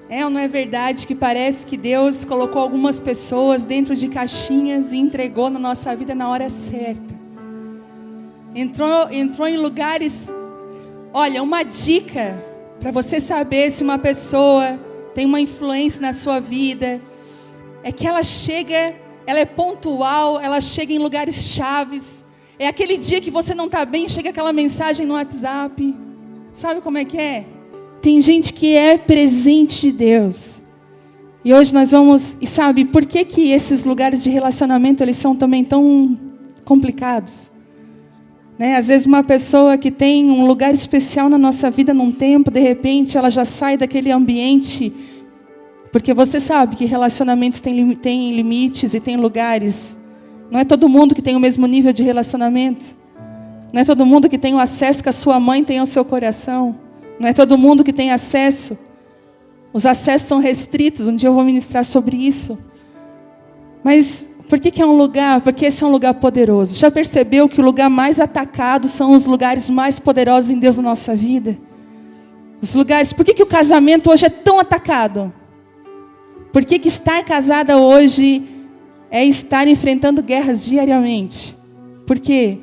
É ou não é verdade que parece que Deus colocou algumas pessoas dentro de caixinhas e entregou na nossa vida na hora certa? Entrou em lugares... Olha, uma dica para você saber se uma pessoa tem uma influência na sua vida, é que ela é pontual, ela chega em lugares chaves. É aquele dia que você não está bem, chega aquela mensagem no WhatsApp. Sabe como é que é? Tem gente que é presente de Deus. E hoje nós vamos... E sabe, por que esses lugares de relacionamento, eles são também tão complicados? Né? Às vezes uma pessoa que tem um lugar especial na nossa vida num tempo, de repente ela já sai daquele ambiente, porque você sabe que relacionamentos têm limites e tem lugares. Não é todo mundo que tem o mesmo nível de relacionamento. Não é todo mundo que tem o acesso que a sua mãe tem ao seu coração. Não é todo mundo que tem acesso. Os acessos são restritos, um dia eu vou ministrar sobre isso. Mas... por que é um lugar? Porque esse é um lugar poderoso. Já percebeu que o lugar mais atacado são os lugares mais poderosos em Deus na nossa vida? Os lugares... Por que o casamento hoje é tão atacado? Por que estar casada hoje é estar enfrentando guerras diariamente? Por quê?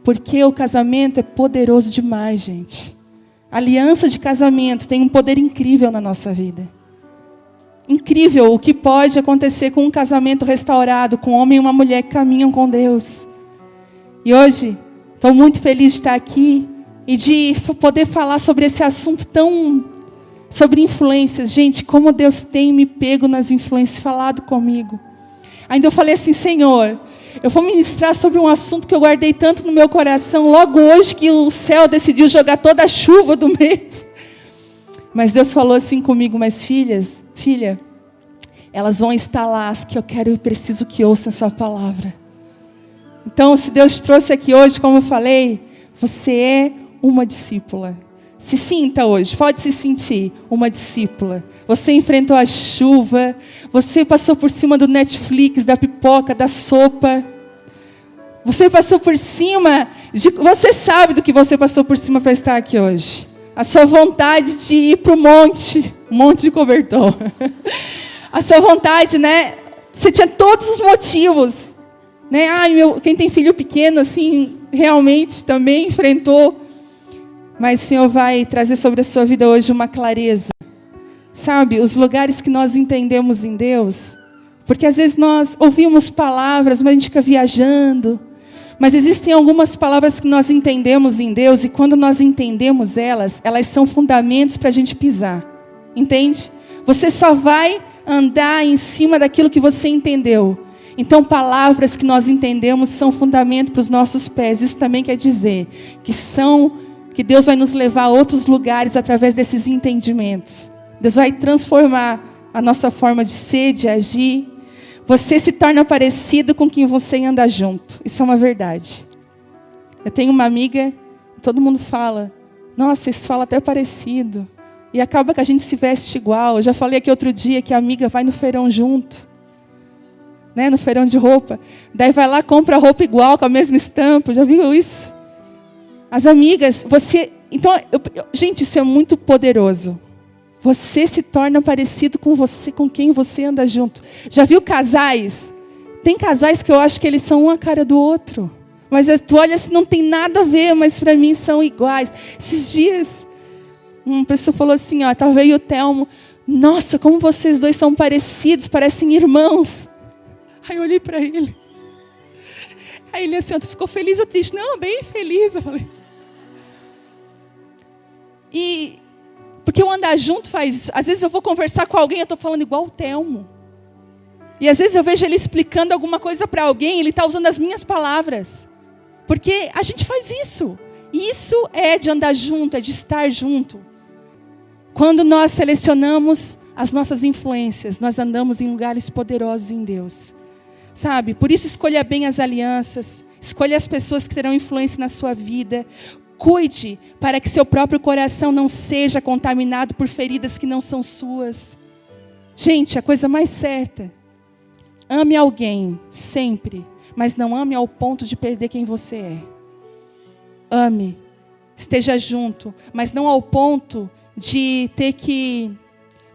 Porque o casamento é poderoso demais, gente. A aliança de casamento tem um poder incrível na nossa vida. Incrível o que pode acontecer com um casamento restaurado, com um homem e uma mulher que caminham com Deus. E hoje, estou muito feliz de estar aqui e de poder falar sobre esse assunto sobre influências. Gente, como Deus tem me pego nas influências, falado comigo. Ainda eu falei assim, Senhor, eu vou ministrar sobre um assunto que eu guardei tanto no meu coração, logo hoje que o céu decidiu jogar toda a chuva do mês. Mas Deus falou assim comigo, mas filha, elas vão estar lá, as que eu quero e preciso que ouçam essa palavra. Então, se Deus te trouxe aqui hoje, como eu falei, você é uma discípula. Se sinta hoje, pode se sentir uma discípula. Você enfrentou a chuva, você passou por cima do Netflix, da pipoca, da sopa. Você passou por cima, você sabe do que você passou por cima para estar aqui hoje. A sua vontade de ir para o monte de cobertor. A sua vontade, né? Você tinha todos os motivos. Né? Quem tem filho pequeno, assim, realmente também enfrentou. Mas o Senhor vai trazer sobre a sua vida hoje uma clareza. Sabe, os lugares que nós entendemos em Deus. Porque às vezes nós ouvimos palavras, mas a gente fica viajando. Mas existem algumas palavras que nós entendemos em Deus. E quando nós entendemos elas são fundamentos para a gente pisar. Entende? Você só vai andar em cima daquilo que você entendeu. Então, palavras que nós entendemos são fundamento para os nossos pés. Isso também quer dizer que Deus vai nos levar a outros lugares através desses entendimentos. Deus vai transformar a nossa forma de ser, de agir. Você se torna parecido com quem você anda junto. Isso é uma verdade. Eu tenho uma amiga, todo mundo fala, nossa, isso fala até parecido. E acaba que a gente se veste igual. Eu já falei aqui outro dia que a amiga vai no feirão junto. Né, no feirão de roupa. Daí vai lá, compra roupa igual, com a mesma estampa. Já viu isso? As amigas, Então, gente, isso é muito poderoso. Você se torna parecido com quem você anda junto. Já viu casais? Tem casais que eu acho que eles são uma cara do outro. Mas tu olha assim, não tem nada a ver, mas para mim são iguais. Esses dias, uma pessoa falou assim, estava eu e o Telmo. Nossa, como vocês dois são parecidos, parecem irmãos. Aí eu olhei para ele. Aí ele assim, tu ficou feliz ou triste? Não, bem feliz. Eu falei. Porque eu andar junto faz isso. Às vezes eu vou conversar com alguém, eu estou falando igual o Telmo. E às vezes eu vejo ele explicando alguma coisa para alguém, ele está usando as minhas palavras. Porque a gente faz isso. Isso é de andar junto, é de estar junto. Quando nós selecionamos as nossas influências, nós andamos em lugares poderosos em Deus. Sabe? Por isso escolha bem as alianças. Escolha as pessoas que terão influência na sua vida. Cuide para que seu próprio coração não seja contaminado por feridas que não são suas. Gente, a coisa mais certa. Ame alguém, sempre. Mas não ame ao ponto de perder quem você é. Ame. Esteja junto. Mas não ao ponto de ter que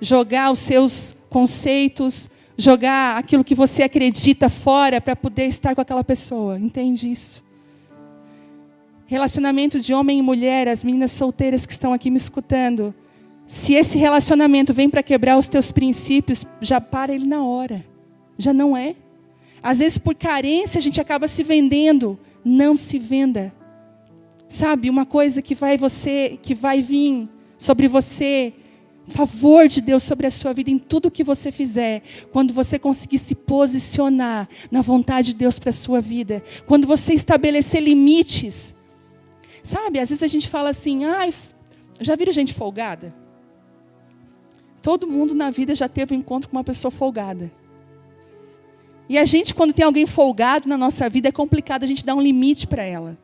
jogar os seus conceitos, jogar aquilo que você acredita fora para poder estar com aquela pessoa. Entende isso? Relacionamento de homem e mulher, as meninas solteiras que estão aqui me escutando. Se esse relacionamento vem para quebrar os teus princípios, já para ele na hora. Já não é. Às vezes por carência a gente acaba se vendendo. Não se venda. Sabe, uma coisa que vai vir sobre você, favor de Deus sobre a sua vida em tudo que você fizer, quando você conseguir se posicionar na vontade de Deus para a sua vida, quando você estabelecer limites. Sabe, às vezes a gente fala assim, já viram gente folgada? Todo mundo na vida já teve um encontro com uma pessoa folgada. E a gente, quando tem alguém folgado na nossa vida, é complicado a gente dar um limite para ela.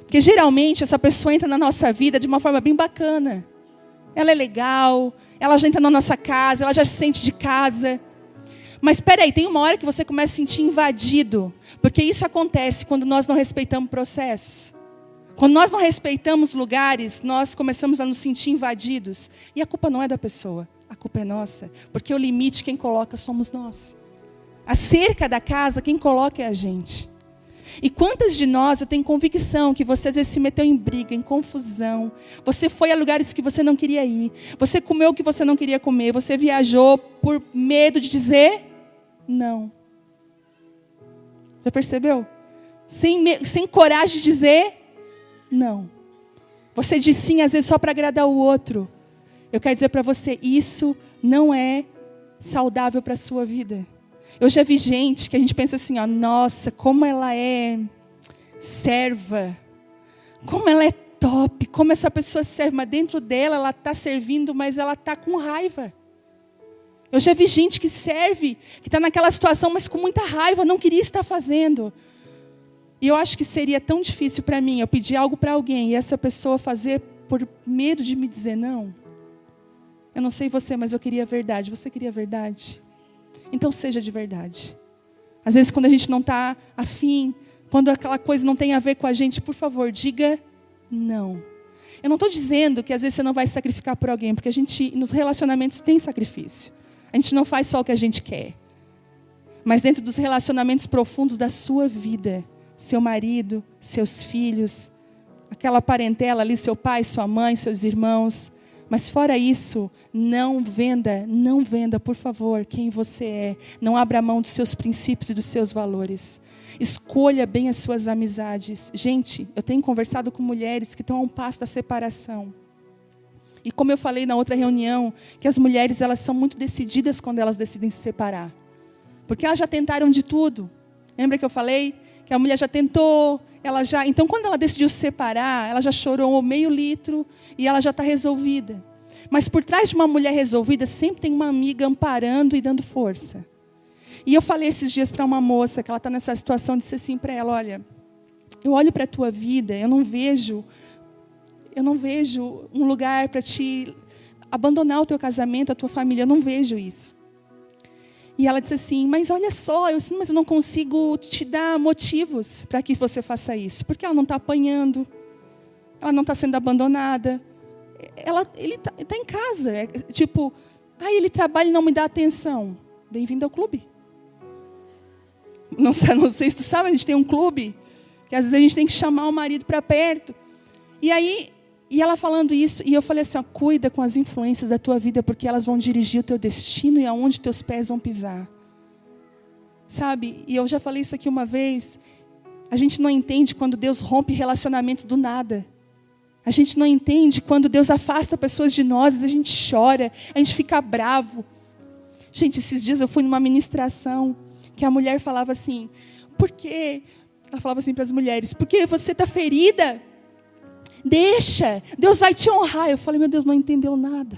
Porque geralmente essa pessoa entra na nossa vida de uma forma bem bacana. Ela é legal, ela já entra na nossa casa, ela já se sente de casa. Mas espera aí, tem uma hora que você começa a se sentir invadido. Porque isso acontece quando nós não respeitamos processos. Quando nós não respeitamos lugares, nós começamos a nos sentir invadidos. E a culpa não é da pessoa, a culpa é nossa. Porque o limite quem coloca somos nós. A cerca da casa quem coloca é a gente. E quantas de nós, eu tenho convicção que você às vezes se meteu em briga, em confusão. Você foi a lugares que você não queria ir. Você comeu o que você não queria comer. Você viajou por medo de dizer não. Já percebeu? Sem coragem de dizer não. Você diz sim às vezes só para agradar o outro. Eu quero dizer para você, isso não é saudável para a sua vida. Eu já vi gente que a gente pensa assim, nossa, como ela é serva, como ela é top, como essa pessoa serve, mas dentro dela ela está servindo, mas ela está com raiva. Eu já vi gente que serve, que está naquela situação, mas com muita raiva, não queria estar fazendo. E eu acho que seria tão difícil para mim, eu pedir algo para alguém e essa pessoa fazer por medo de me dizer não. Eu não sei você, mas eu queria a verdade. Você queria a verdade? Então seja de verdade. Às vezes quando a gente não está afim, quando aquela coisa não tem a ver com a gente, por favor, diga não. Eu não estou dizendo que às vezes você não vai sacrificar por alguém, porque a gente, nos relacionamentos tem sacrifício. A gente não faz só o que a gente quer. Mas dentro dos relacionamentos profundos da sua vida, seu marido, seus filhos, aquela parentela ali, seu pai, sua mãe, seus irmãos. Mas fora isso, não venda, por favor, quem você é. Não abra mão dos seus princípios e dos seus valores. Escolha bem as suas amizades. Gente, eu tenho conversado com mulheres que estão a um passo da separação. E como eu falei na outra reunião, que as mulheres elas são muito decididas quando elas decidem se separar. Porque elas já tentaram de tudo. Lembra que eu falei? Que a mulher já tentou, então quando ela decidiu se separar, ela já chorou meio litro e ela já está resolvida. Mas por trás de uma mulher resolvida, sempre tem uma amiga amparando e dando força. E eu falei esses dias para uma moça, que ela está nessa situação, disse assim para ela, olha, eu olho para a tua vida, eu não vejo um lugar para te abandonar o teu casamento, a tua família, eu não vejo isso. E ela disse assim, mas olha só, mas eu não consigo te dar motivos para que você faça isso. Porque ela não está apanhando, ela não está sendo abandonada. Ele está em casa. É tipo, ele trabalha e não me dá atenção. Bem-vindo ao clube. Não sei se tu sabe, a gente tem um clube, que às vezes a gente tem que chamar o marido para perto. E ela falando isso, e eu falei assim, cuida com as influências da tua vida, porque elas vão dirigir o teu destino e aonde teus pés vão pisar. Sabe, e eu já falei isso aqui uma vez, a gente não entende quando Deus rompe relacionamentos do nada. A gente não entende quando Deus afasta pessoas de nós, a gente chora, a gente fica bravo. Gente, esses dias eu fui numa ministração, que a mulher falava assim, por quê? Ela falava assim para as mulheres, porque você está ferida? Deixa, Deus vai te honrar. Eu falei, meu Deus, não entendeu nada.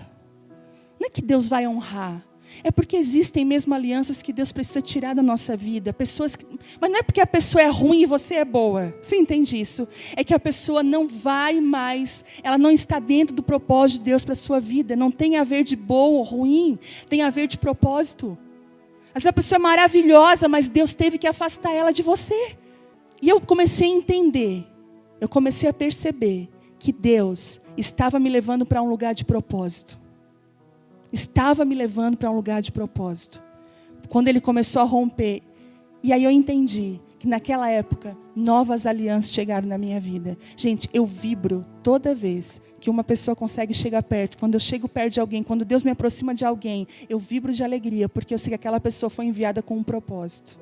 Não é que Deus vai honrar. É porque existem mesmo alianças que Deus precisa tirar da nossa vida. Mas não é porque a pessoa é ruim e você é boa. Você entende isso? É que a pessoa não vai mais, ela não está dentro do propósito de Deus para a sua vida. Não tem a ver de bom ou ruim, tem a ver de propósito. Às vezes a pessoa é maravilhosa, mas Deus teve que afastar ela de você. E eu comecei a entender, eu comecei a perceber que Deus estava me levando para um lugar de propósito. estava me levando para um lugar de propósito. Quando ele começou a romper. E aí eu entendi que naquela época, novas alianças chegaram na minha vida. Gente, eu vibro toda vez que uma pessoa consegue chegar perto. Quando eu chego perto de alguém, quando Deus me aproxima de alguém, eu vibro de alegria, porque eu sei que aquela pessoa foi enviada com um propósito.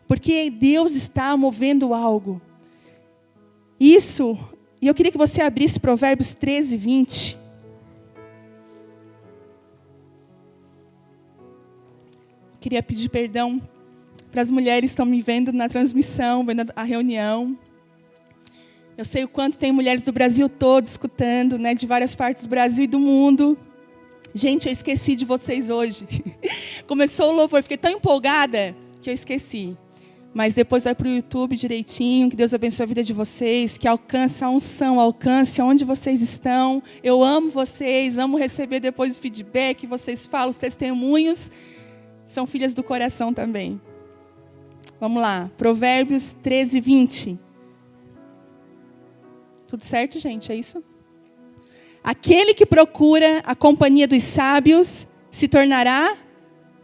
Porque Deus está movendo algo. Isso, e eu queria que você abrisse Provérbios 13, 20. Eu queria pedir perdão para as mulheres que estão me vendo na transmissão, vendo a reunião. Eu sei o quanto tem mulheres do Brasil todo escutando, né, de várias partes do Brasil e do mundo. Gente, eu esqueci de vocês hoje. Começou o louvor, fiquei tão empolgada que eu esqueci. Mas depois vai para o YouTube direitinho, que Deus abençoe a vida de vocês, que alcance a unção, alcance onde vocês estão. Eu amo vocês, amo receber depois o feedback, vocês falam, os testemunhos. São filhas do coração também. Vamos lá, Provérbios 13, 20. Tudo certo, gente? É isso? Aquele que procura a companhia dos sábios se tornará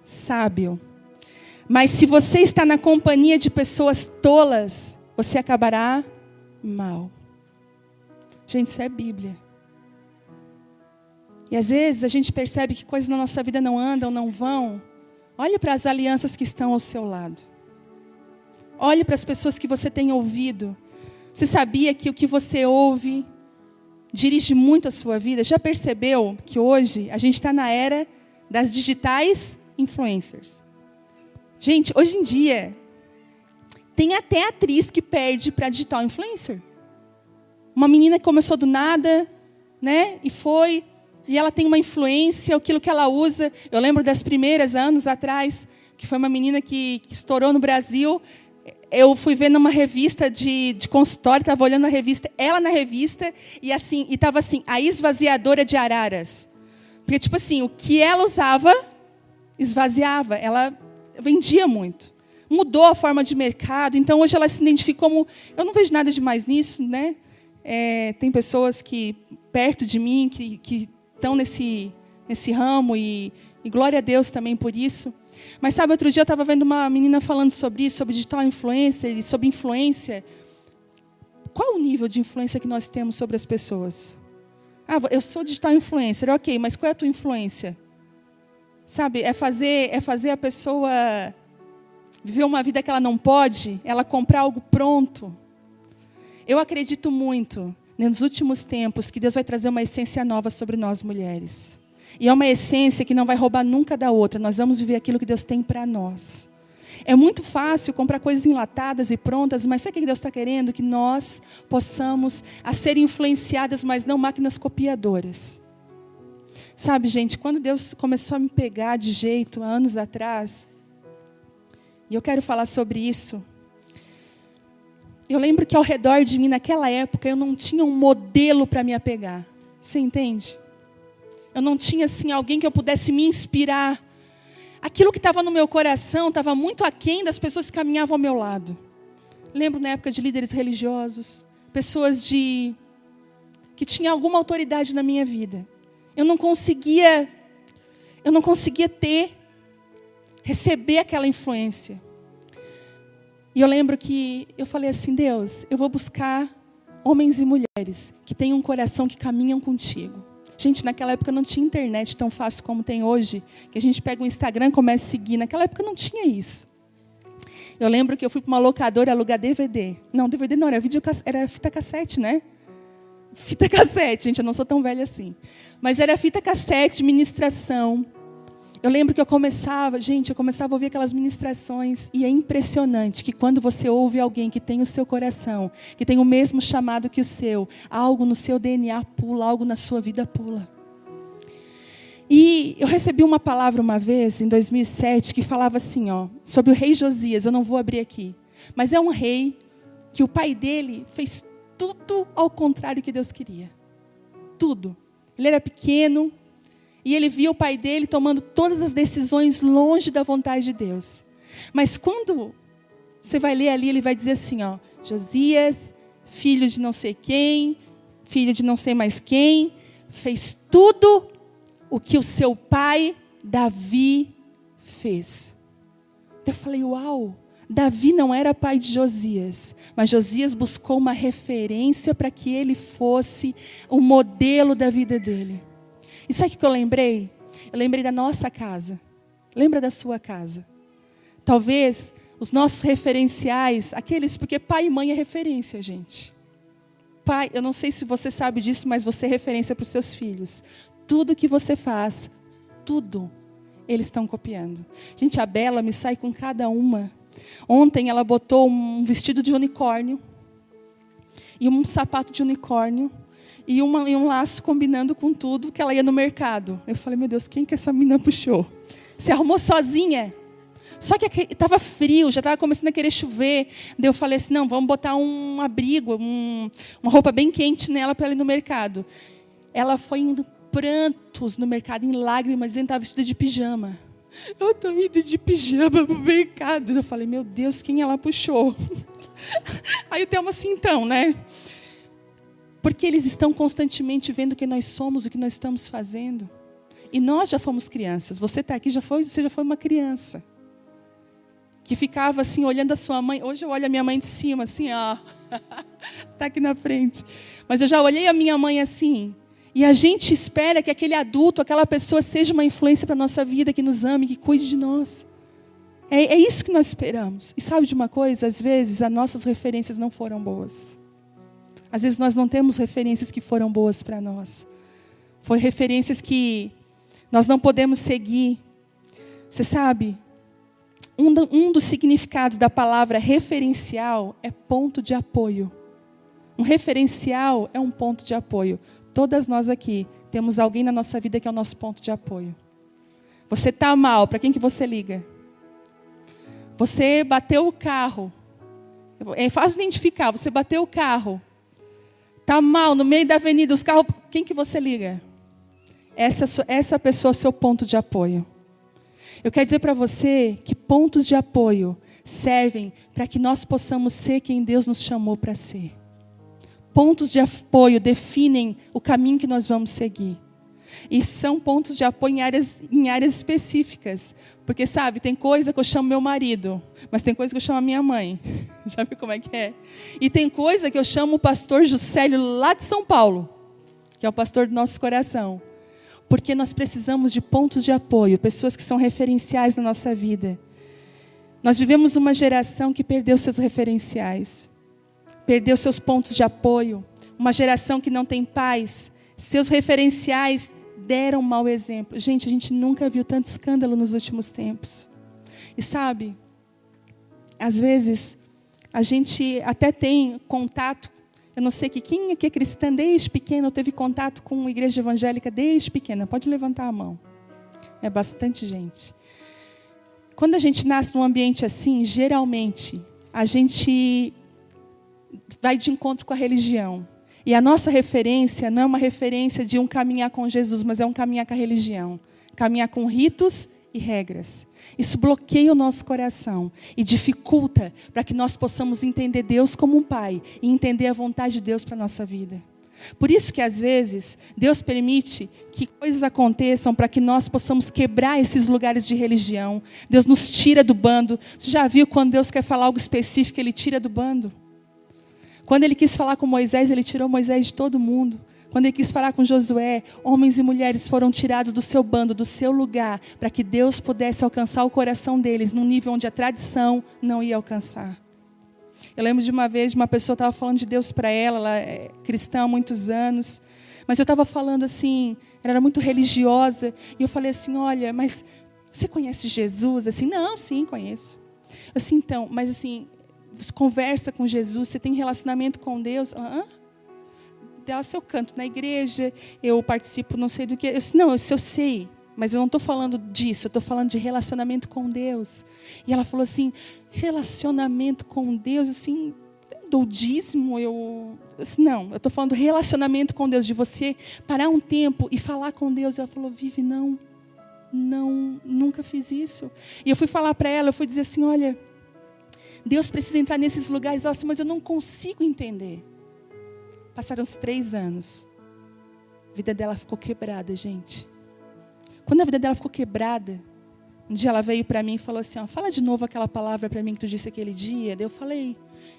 sábio. Mas se você está na companhia de pessoas tolas, você acabará mal. Gente, isso é Bíblia. E às vezes a gente percebe que coisas na nossa vida não andam, não vão. Olhe para as alianças que estão ao seu lado. Olhe para as pessoas que você tem ouvido. Você sabia que o que você ouve dirige muito a sua vida? Já percebeu que hoje a gente está na era das digitais influencers? Gente, hoje em dia, tem até atriz que perde para digital influencer. Uma menina que começou do nada, né? E ela tem uma influência, aquilo que ela usa. Eu lembro das primeiras, anos atrás, que foi uma menina que estourou no Brasil. Eu fui ver numa revista de consultório, estava olhando a revista, ela na revista, e estava assim, a esvaziadora de araras. Porque, tipo assim, o que ela usava, esvaziava. Ela vendia muito. Mudou a forma de mercado, então hoje ela se identifica como... Eu não vejo nada demais nisso, né? Tem pessoas que, perto de mim, que estão nesse ramo, e glória a Deus também por isso. Mas sabe, outro dia eu estava vendo uma menina falando sobre isso, sobre digital influencer, e sobre influência. Qual o nível de influência que nós temos sobre as pessoas? Ah, eu sou digital influencer, ok, mas qual é a tua influência? Sabe, é fazer a pessoa viver uma vida que ela não pode, ela comprar algo pronto. Eu acredito muito, nos últimos tempos, que Deus vai trazer uma essência nova sobre nós mulheres. E é uma essência que não vai roubar nunca da outra. Nós vamos viver aquilo que Deus tem para nós. É muito fácil comprar coisas enlatadas e prontas, mas sabe o que Deus está querendo? Que nós possamos ser influenciadas, mas não máquinas copiadoras. Sabe, gente, quando Deus começou a me pegar de jeito, há anos atrás, e eu quero falar sobre isso, eu lembro que ao redor de mim, naquela época, eu não tinha um modelo para me apegar. Você entende? Eu não tinha, assim, alguém que eu pudesse me inspirar. Aquilo que estava no meu coração estava muito aquém das pessoas que caminhavam ao meu lado. Lembro na época de líderes religiosos, pessoas que tinham alguma autoridade na minha vida. Eu não conseguia receber aquela influência. E eu lembro que eu falei assim, Deus, eu vou buscar homens e mulheres que tenham um coração que caminham contigo. Gente, naquela época não tinha internet tão fácil como tem hoje, que a gente pega o Instagram e começa a seguir. Naquela época não tinha isso. Eu lembro que eu fui para uma locadora alugar DVD. Não, DVD não, era fita cassete, né? Fita cassete, gente, eu não sou tão velha assim. Mas era fita cassete, ministração. Eu lembro que eu começava a ouvir aquelas ministrações, e é impressionante que quando você ouve alguém que tem o seu coração, que tem o mesmo chamado que o seu, algo no seu DNA pula, algo na sua vida pula. E eu recebi uma palavra uma vez, em 2007, que falava assim, sobre o rei Josias. Eu não vou abrir aqui, mas é um rei que o pai dele fez tudo ao contrário que Deus queria. Tudo. Ele era pequeno, e ele via o pai dele tomando todas as decisões longe da vontade de Deus. Mas quando você vai ler ali, ele vai dizer assim, Josias, filho de não sei quem, filho de não sei mais quem, fez tudo o que o seu pai Davi fez. Eu falei, uau, Davi não era pai de Josias, mas Josias buscou uma referência para que ele fosse o modelo da vida dele. E sabe o que eu lembrei? Eu lembrei da nossa casa. Lembra da sua casa? Talvez os nossos referenciais, aqueles, porque pai e mãe é referência, gente. Pai, eu não sei se você sabe disso, mas você é referência para os seus filhos. Tudo que você faz, tudo, eles estão copiando. Gente, a Bela me sai com cada uma. Ontem ela botou um vestido de unicórnio, e um sapato de unicórnio, e um laço combinando com tudo, que ela ia no mercado. Eu falei, meu Deus, quem que essa menina puxou? Se arrumou sozinha. Só que estava frio, já estava começando a querer chover. Daí eu falei assim, não, vamos botar um abrigo, uma roupa bem quente nela para ela ir no mercado. Ela foi em prantos no mercado, em lágrimas, dizendo que estava vestida de pijama. Eu estou indo de pijama para o mercado. Eu falei, meu Deus, quem ela puxou? Aí o Thelma assim, então, né? Porque eles estão constantemente vendo quem nós somos, o que nós estamos fazendo. E nós já fomos crianças. Você está aqui, você já foi uma criança. Que ficava assim, olhando a sua mãe. Hoje eu olho a minha mãe de cima, assim, ó. Está aqui na frente. Mas eu já olhei a minha mãe assim. E a gente espera que aquele adulto, aquela pessoa seja uma influência para a nossa vida, que nos ame, que cuide de nós. É isso que nós esperamos. E sabe de uma coisa? Às vezes as nossas referências não foram boas. Às vezes nós não temos referências que foram boas para nós. Foi referências que nós não podemos seguir. Você sabe? Um dos significados da palavra referencial é ponto de apoio. Um referencial é um ponto de apoio. Todas nós aqui temos alguém na nossa vida que é o nosso ponto de apoio. Você está mal, para quem que você liga? Você bateu o carro. É fácil identificar, você bateu o carro. Está mal, no meio da avenida, os carros, quem que você liga? Essa pessoa é o seu ponto de apoio. Eu quero dizer para você que pontos de apoio servem para que nós possamos ser quem Deus nos chamou para ser. Pontos de apoio definem o caminho que nós vamos seguir. E são pontos de apoio em áreas específicas. Porque, sabe, tem coisa que eu chamo meu marido, mas tem coisa que eu chamo a minha mãe. Já viu como é que é? E tem coisa que eu chamo o pastor Juscelio lá de São Paulo, que é o pastor do nosso coração. Porque nós precisamos de pontos de apoio, pessoas que são referenciais na nossa vida. Nós vivemos uma geração que perdeu seus referenciais, perdeu seus pontos de apoio, uma geração que não tem paz, seus referenciais deram um mau exemplo. Gente, a gente nunca viu tanto escândalo nos últimos tempos. E sabe, às vezes, a gente até tem contato. Eu não sei quem aqui é cristã desde pequena, ou teve contato com a igreja evangélica desde pequena. Pode levantar a mão. É bastante gente. Quando a gente nasce num ambiente assim, geralmente, a gente vai de encontro com a religião. E a nossa referência não é uma referência de um caminhar com Jesus, mas é um caminhar com a religião. Caminhar com ritos e regras. Isso bloqueia o nosso coração e dificulta para que nós possamos entender Deus como um pai e entender a vontade de Deus para a nossa vida. Por isso que às vezes Deus permite que coisas aconteçam para que nós possamos quebrar esses lugares de religião. Deus nos tira do bando. Você já viu quando Deus quer falar algo específico, Ele tira do bando? Quando Ele quis falar com Moisés, Ele tirou Moisés de todo mundo. Quando Ele quis falar com Josué, homens e mulheres foram tirados do seu bando, do seu lugar, para que Deus pudesse alcançar o coração deles num nível onde a tradição não ia alcançar. Eu lembro de uma vez, de uma pessoa estava falando de Deus para ela é cristã há muitos anos, mas eu estava falando assim, ela era muito religiosa, e eu falei assim, olha, mas você conhece Jesus? Assim, não, sim, conheço. Assim, então, mas assim, você conversa com Jesus, você tem relacionamento com Deus? Hã? Se eu canto na igreja, eu participo não sei do que. Não, isso eu sei, mas eu não estou falando disso, eu estou falando de relacionamento com Deus. E ela falou assim, relacionamento com Deus, assim, dou dízimo, não, eu estou falando do relacionamento com Deus, de você parar um tempo e falar com Deus. Ela falou, Vivi, não, nunca fiz isso. E eu fui falar para ela, eu fui dizer assim, olha, Deus precisa entrar nesses lugares. Ela disse, mas eu não consigo entender. Passaram uns 3 anos. A vida dela ficou quebrada, gente. Quando a vida dela ficou quebrada, um dia ela veio para mim e falou assim, fala de novo aquela palavra para mim que tu disse aquele dia. Daí eu falei,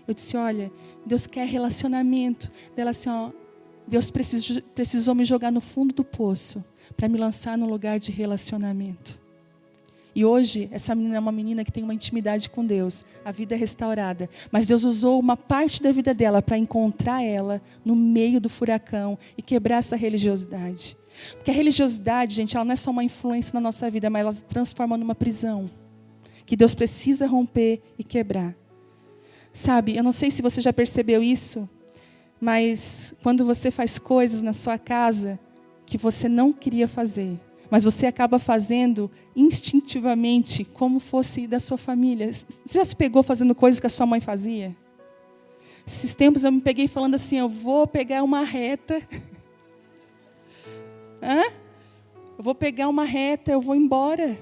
eu disse, olha, Deus quer relacionamento. Daí ela assim, Deus precisou me jogar no fundo do poço para me lançar num lugar de relacionamento. E hoje, essa menina é uma menina que tem uma intimidade com Deus. A vida é restaurada. Mas Deus usou uma parte da vida dela para encontrar ela no meio do furacão e quebrar essa religiosidade. Porque a religiosidade, gente, ela não é só uma influência na nossa vida, mas ela se transforma numa prisão. Que Deus precisa romper e quebrar. Sabe, eu não sei se você já percebeu isso, mas quando você faz coisas na sua casa que você não queria fazer, mas você acaba fazendo instintivamente, como fosse da sua família. Você já se pegou fazendo coisas que a sua mãe fazia? Esses tempos eu me peguei falando assim, eu vou pegar uma reta. Eu vou pegar uma reta, eu vou embora.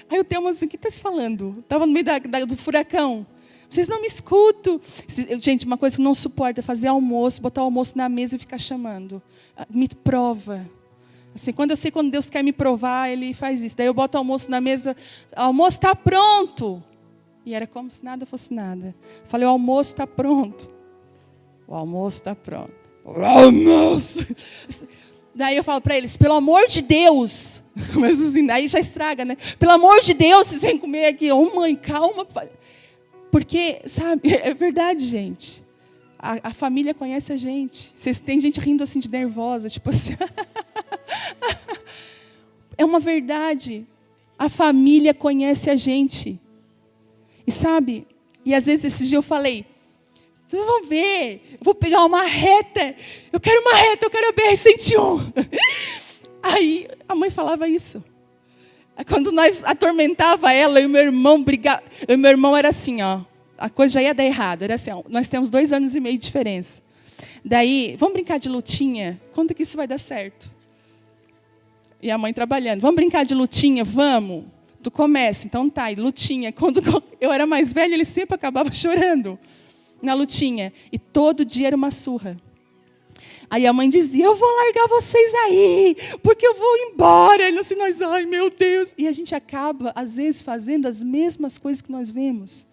Aí o Telmo assim, o que está se falando? Estava no meio do furacão. Vocês não me escutam. Gente, uma coisa que não suporta é fazer almoço, botar o almoço na mesa e ficar chamando. Me prova. Assim, quando Deus quer me provar, Ele faz isso. Daí eu boto o almoço na mesa, o almoço está pronto. E era como se nada fosse nada. Falei, o almoço está pronto. O almoço está pronto. O almoço. Daí eu falo para eles, pelo amor de Deus. Mas assim, daí já estraga, né? Pelo amor de Deus, vocês vêm comer aqui. Mãe, calma. Porque, sabe, é verdade, gente. A família conhece a gente. Tem gente rindo assim de nervosa, tipo assim. É uma verdade. A família conhece a gente. E sabe, e às vezes esses dias eu falei, vocês vão ver, eu vou pegar uma reta, eu quero a BR-101. Aí a mãe falava isso. Quando nós atormentava ela, eu e meu irmão brigava. Eu e meu irmão era assim, a coisa já ia dar errado. Era assim, nós temos 2 anos e meio de diferença. Daí, vamos brincar de lutinha? Quando que isso vai dar certo? E a mãe trabalhando. Vamos brincar de lutinha? Vamos. Tu começa. Então tá, e lutinha. Quando eu era mais velha, ele sempre acabava chorando na lutinha. E todo dia era uma surra. Aí a mãe dizia, eu vou largar vocês aí, porque eu vou embora. E assim, nós, ai meu Deus. E a gente acaba, às vezes, fazendo as mesmas coisas que nós vemos.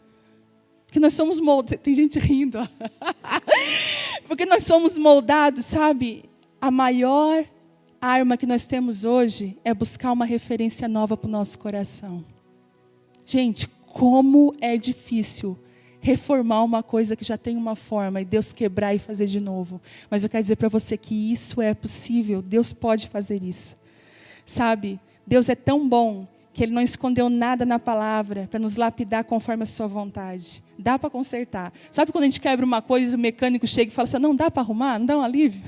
Porque nós somos moldados. Tem gente rindo. Porque nós somos moldados, sabe? A maior arma que nós temos hoje é buscar uma referência nova para o nosso coração. Gente, como é difícil reformar uma coisa que já tem uma forma e Deus quebrar e fazer de novo. Mas eu quero dizer para você que isso é possível. Deus pode fazer isso. Sabe? Deus é tão bom que Ele não escondeu nada na palavra para nos lapidar conforme a sua vontade. Dá para consertar. Sabe quando a gente quebra uma coisa e o mecânico chega e fala assim, não dá para arrumar? Não dá um alívio?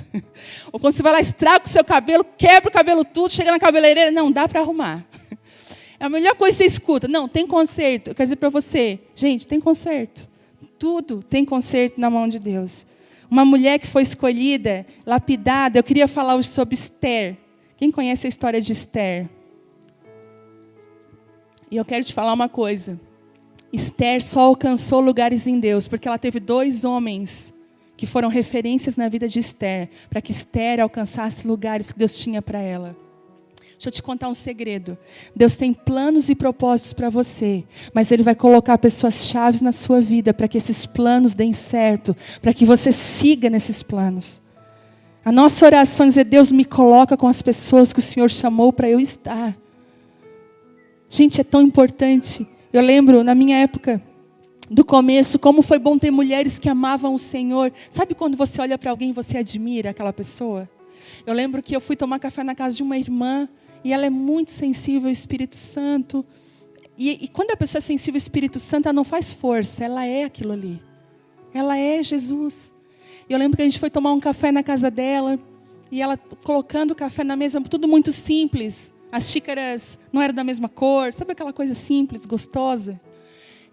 Ou quando você vai lá, estraga o seu cabelo, quebra o cabelo tudo, chega na cabeleireira, não dá para arrumar. É a melhor coisa que você escuta. Não, tem conserto. Eu quero dizer para você, gente, tem conserto. Tudo tem conserto na mão de Deus. Uma mulher que foi escolhida, lapidada, eu queria falar hoje sobre Esther. Quem conhece a história de Esther? E eu quero te falar uma coisa. Esther só alcançou lugares em Deus, porque ela teve 2 homens que foram referências na vida de Esther, para que Esther alcançasse lugares que Deus tinha para ela. Deixa eu te contar um segredo. Deus tem planos e propósitos para você, mas Ele vai colocar pessoas chaves na sua vida para que esses planos deem certo, para que você siga nesses planos. A nossa oração é dizer, Deus me coloca com as pessoas que o Senhor chamou para eu estar. Gente, é tão importante. Eu lembro, na minha época, do começo, como foi bom ter mulheres que amavam o Senhor. Sabe quando você olha para alguém e você admira aquela pessoa? Eu lembro que eu fui tomar café na casa de uma irmã, e ela é muito sensível ao Espírito Santo. E quando a pessoa é sensível ao Espírito Santo, ela não faz força, ela é aquilo ali. Ela é Jesus. E eu lembro que a gente foi tomar um café na casa dela, e ela colocando o café na mesa, tudo muito simples. As xícaras não eram da mesma cor, sabe aquela coisa simples, gostosa?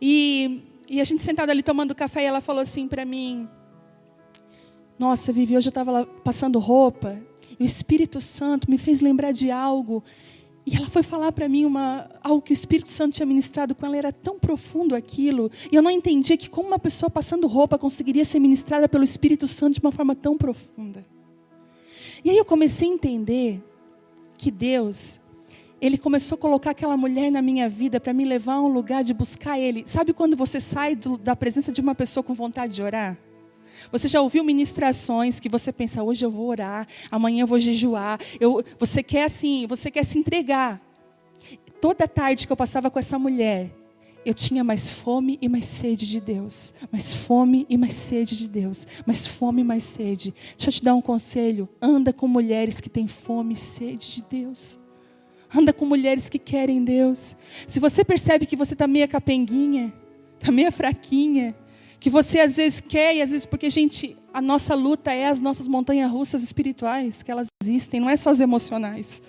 E a gente sentada ali tomando café, e ela falou assim para mim, nossa, Vivi, hoje eu estava lá passando roupa, e o Espírito Santo me fez lembrar de algo. E ela foi falar para mim algo que o Espírito Santo tinha ministrado com ela, era tão profundo aquilo. E eu não entendia que como uma pessoa passando roupa conseguiria ser ministrada pelo Espírito Santo de uma forma tão profunda. E aí eu comecei a entender que Deus, Ele começou a colocar aquela mulher na minha vida para me levar a um lugar de buscar Ele. Sabe quando você sai da presença de uma pessoa com vontade de orar? Você já ouviu ministrações que você pensa, hoje eu vou orar, amanhã eu vou jejuar. Você quer se entregar. Toda tarde que eu passava com essa mulher, eu tinha mais fome e mais sede de Deus. Mais fome e mais sede de Deus. Mais fome e mais sede. Deixa eu te dar um conselho. Anda com mulheres que têm fome e sede de Deus. Anda com mulheres que querem Deus. Se você percebe que você está meio capenguinha, está meio fraquinha, que você às vezes quer, e às vezes porque, gente, a nossa luta é as nossas montanhas russas espirituais, que elas existem, não é só as emocionais.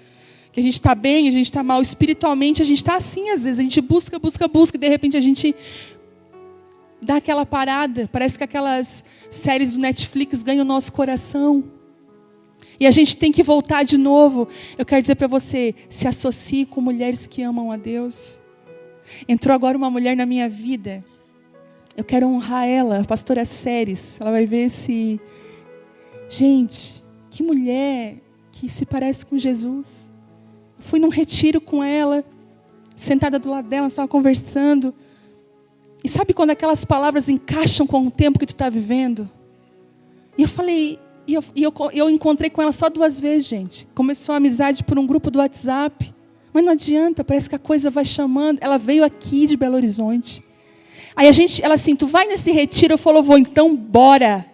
Que a gente está bem, a gente está mal. Espiritualmente a gente está assim às vezes, a gente busca, e de repente a gente dá aquela parada. Parece que aquelas séries do Netflix ganham o nosso coração. E a gente tem que voltar de novo. Eu quero dizer para você, se associe com mulheres que amam a Deus. Entrou agora uma mulher na minha vida. Eu quero honrar ela, a pastora Séries. Ela vai ver esse... Gente, que mulher que se parece com Jesus. Eu fui num retiro com ela, sentada do lado dela, nós estávamos conversando. E sabe quando aquelas palavras encaixam com o tempo que tu está vivendo? E eu falei... eu encontrei com ela só 2 vezes, gente. Começou a amizade por um grupo do WhatsApp. Mas não adianta, parece que a coisa vai chamando. Ela veio aqui de Belo Horizonte. Aí ela assim, tu vai nesse retiro? Eu falo, vou, então bora.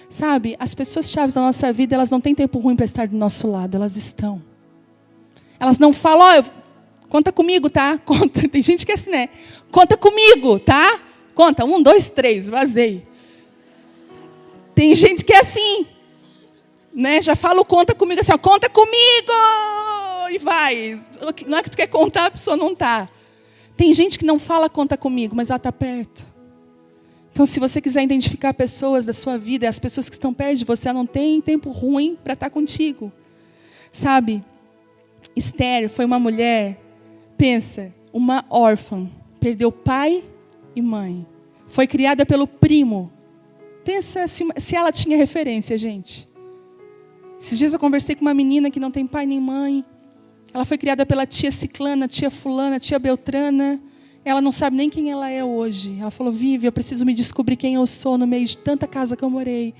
Sabe, as pessoas chaves da nossa vida, elas não têm tempo ruim para estar do nosso lado, elas estão. Elas não falam, conta comigo, tá? Conta. Tem gente que é assim, né? Conta comigo, tá? Conta, 1, 2, 3, vazei. Tem gente que é assim. Né? Já falo, conta comigo, assim, ó, conta comigo! E vai. Não é que tu quer contar, a pessoa não está. Tem gente que não fala conta comigo, mas ela está perto. Então, se você quiser identificar pessoas da sua vida, as pessoas que estão perto de você, ela não tem tempo ruim para estar contigo. Sabe? Esther foi uma mulher, pensa, uma órfã. Perdeu pai e mãe. Foi criada pelo primo. Pensa se ela tinha referência, gente. Esses dias eu conversei com uma menina que não tem pai nem mãe. Ela foi criada pela tia Ciclana, tia Fulana, tia Beltrana. Ela não sabe nem quem ela é hoje. Ela falou, Vivi, eu preciso me descobrir quem eu sou no meio de tanta casa que eu morei.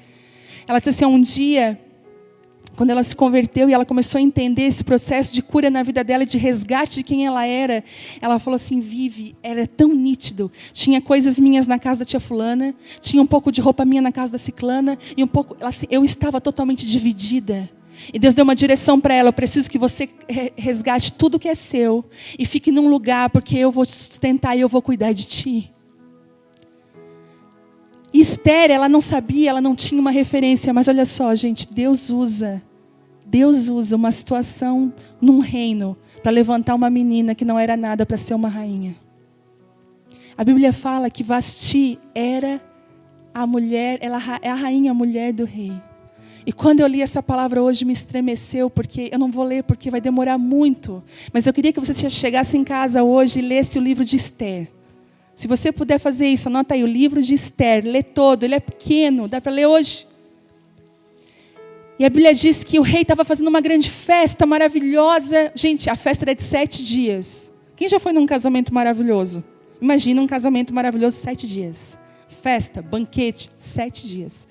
Ela disse assim, um dia, quando ela se converteu e ela começou a entender esse processo de cura na vida dela, de resgate de quem ela era, ela falou assim, Vivi, era tão nítido. Tinha coisas minhas na casa da tia Fulana, tinha um pouco de roupa minha na casa da Ciclana, e um pouco, assim, eu estava totalmente dividida. E Deus deu uma direção para ela, eu preciso que você resgate tudo que é seu, e fique num lugar, porque eu vou te sustentar e eu vou cuidar de ti. E Esther, ela não sabia, ela não tinha uma referência, mas olha só, gente, Deus usa uma situação num reino para levantar uma menina que não era nada para ser uma rainha. A Bíblia fala que Vasti era a mulher, ela é a rainha, a mulher do rei. E quando eu li essa palavra hoje me estremeceu, porque eu não vou ler porque vai demorar muito, mas eu queria que você chegasse em casa hoje e lesse o livro de Esther. Se você puder fazer isso, anota aí o livro de Esther, lê todo, ele é pequeno, dá para ler hoje. E a Bíblia diz que o rei estava fazendo uma grande festa maravilhosa. Gente, a festa era de 7 dias. Quem já foi num casamento maravilhoso? Imagina um casamento maravilhoso 7 dias. Festa, banquete, 7 dias.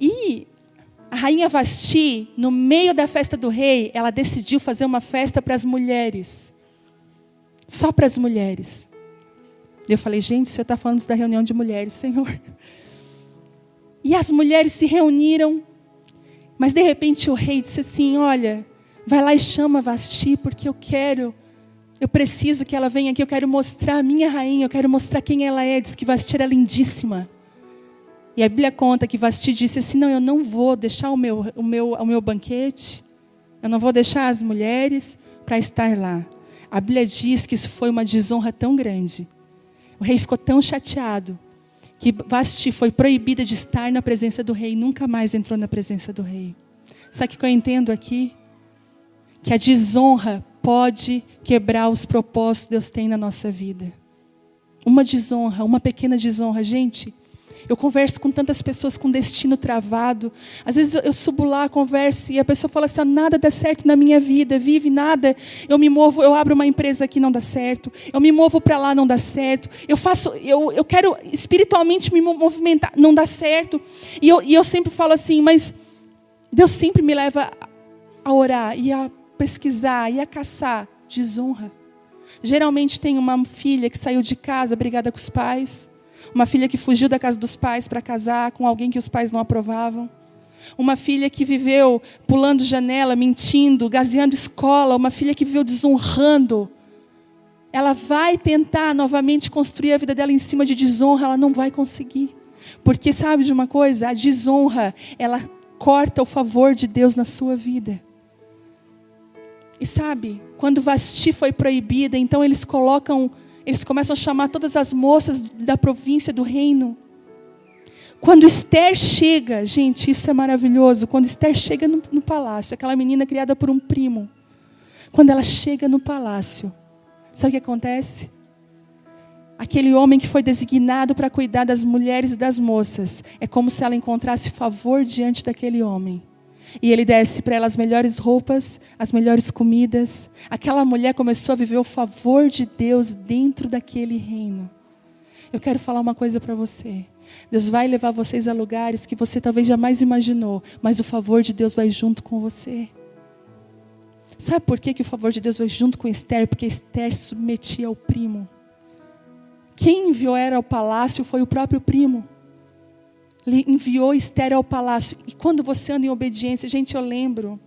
E a rainha Vasti, no meio da festa do rei, ela decidiu fazer uma festa para as mulheres. Só para as mulheres. E eu falei, gente, o senhor está falando da reunião de mulheres, Senhor. E as mulheres se reuniram. Mas de repente o rei disse assim, olha, vai lá e chama Vasti, porque eu preciso que ela venha aqui, eu quero mostrar a minha rainha, eu quero mostrar quem ela é. Diz que Vasti era lindíssima. E a Bíblia conta que Vasti disse assim, não, eu não vou deixar o meu banquete, eu não vou deixar as mulheres para estar lá. A Bíblia diz que isso foi uma desonra tão grande. O rei ficou tão chateado que Vasti foi proibida de estar na presença do rei, nunca mais entrou na presença do rei. Sabe o que eu entendo aqui? Que a desonra pode quebrar os propósitos que Deus tem na nossa vida. Uma desonra, uma pequena desonra. Gente, Eu converso com tantas pessoas com destino travado. Às vezes eu subo lá, converso, e a pessoa fala assim, nada dá certo na minha vida, vive nada. Eu me movo, eu abro uma empresa aqui, não dá certo. Eu me movo para lá, não dá certo. Eu quero espiritualmente me movimentar, não dá certo. E eu sempre falo assim, mas Deus sempre me leva a orar e a pesquisar e a caçar desonra. Geralmente tem uma filha que saiu de casa brigada com os pais. Uma filha que fugiu da casa dos pais para casar com alguém que os pais não aprovavam. Uma filha que viveu pulando janela, mentindo, gazeando escola. Uma filha que viveu desonrando. Ela vai tentar novamente construir a vida dela em cima de desonra. Ela não vai conseguir. Porque sabe de uma coisa? A desonra, ela corta o favor de Deus na sua vida. E sabe, quando Vasti foi proibida, então eles começam a chamar todas as moças da província, do reino. Quando Esther chega, gente, isso é maravilhoso. Quando Esther chega no palácio, aquela menina criada por um primo. Quando ela chega no palácio, sabe o que acontece? Aquele homem que foi designado para cuidar das mulheres e das moças, é como se ela encontrasse favor diante daquele homem. E ele desse para ela as melhores roupas, as melhores comidas. Aquela mulher começou a viver o favor de Deus dentro daquele reino. Eu quero falar uma coisa para você. Deus vai levar vocês a lugares que você talvez jamais imaginou, mas o favor de Deus vai junto com você. Sabe por que o favor de Deus vai junto com Esther? Porque Esther se submetia ao primo. Quem enviou ela ao palácio foi o próprio primo. Ele enviou Esther ao palácio. E quando você anda em obediência, gente, eu lembro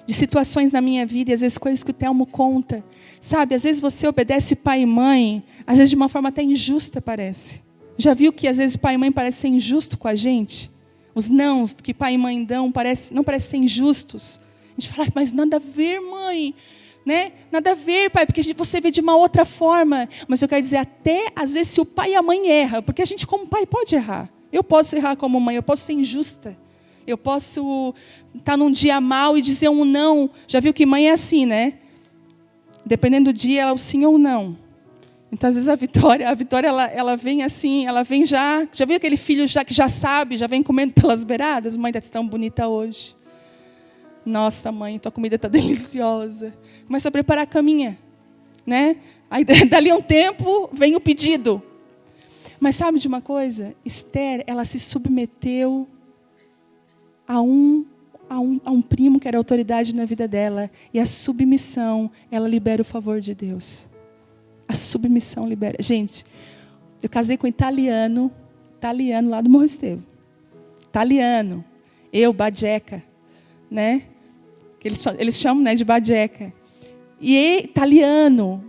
de situações na minha vida, e às vezes coisas que o Telmo conta. Sabe, às vezes você obedece pai e mãe, às vezes de uma forma até injusta parece. Já viu que às vezes pai e mãe parecem ser injustos com a gente? Os nãos que pai e mãe dão não parecem ser injustos. A gente fala, mas nada a ver, mãe. Né? Nada a ver, pai, porque você vê de uma outra forma. Mas eu quero dizer, até às vezes se o pai e a mãe erram, porque a gente como pai pode errar. Eu posso errar como mãe, eu posso ser injusta. Eu posso estar num dia mal e dizer um não. Já viu que mãe é assim, né? Dependendo do dia, ela é o sim ou não. Então, às vezes a Vitória ela vem assim, ela vem já viu aquele filho que já sabe, já vem comendo pelas beiradas? Mãe, está tão bonita hoje. Nossa, mãe, tua comida está deliciosa. Começa a preparar a caminha, né? Aí, dali a um tempo, vem o pedido. Mas sabe de uma coisa? Esther, ela se submeteu a um primo que era autoridade na vida dela. E a submissão, ela libera o favor de Deus. A submissão libera. Gente, eu casei com um italiano lá do Morro Estevam. Italiano. Eu, Bajeca, né? Que eles chamam, né, de Bajeca. E italiano,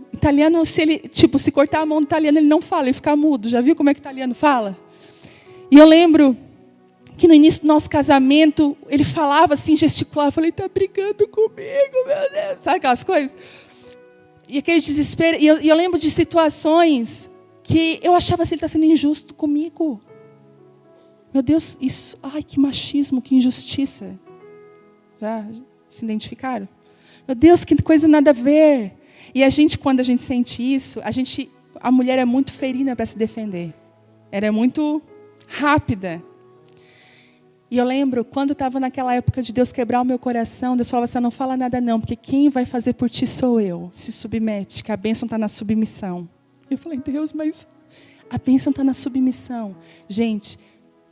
se cortar a mão do italiano, ele não fala, ele fica mudo. Já viu como é que o italiano fala? E eu lembro que no início do nosso casamento, ele falava assim, gesticulava. Eu falei, está brigando comigo, meu Deus. Sabe aquelas coisas? E aquele desespero. E eu lembro de situações que eu achava assim, ele está sendo injusto comigo. Meu Deus, isso, ai, que machismo, que injustiça. Já se identificaram? Meu Deus, que coisa nada a ver. E quando a gente sente isso, a mulher é muito ferina para se defender. Ela é muito rápida. E eu lembro, quando estava naquela época de Deus quebrar o meu coração, Deus falava assim, não fala nada não, porque quem vai fazer por ti sou eu. Se submete, que a bênção está na submissão. Eu falei, Deus, mas a bênção está na submissão. Gente,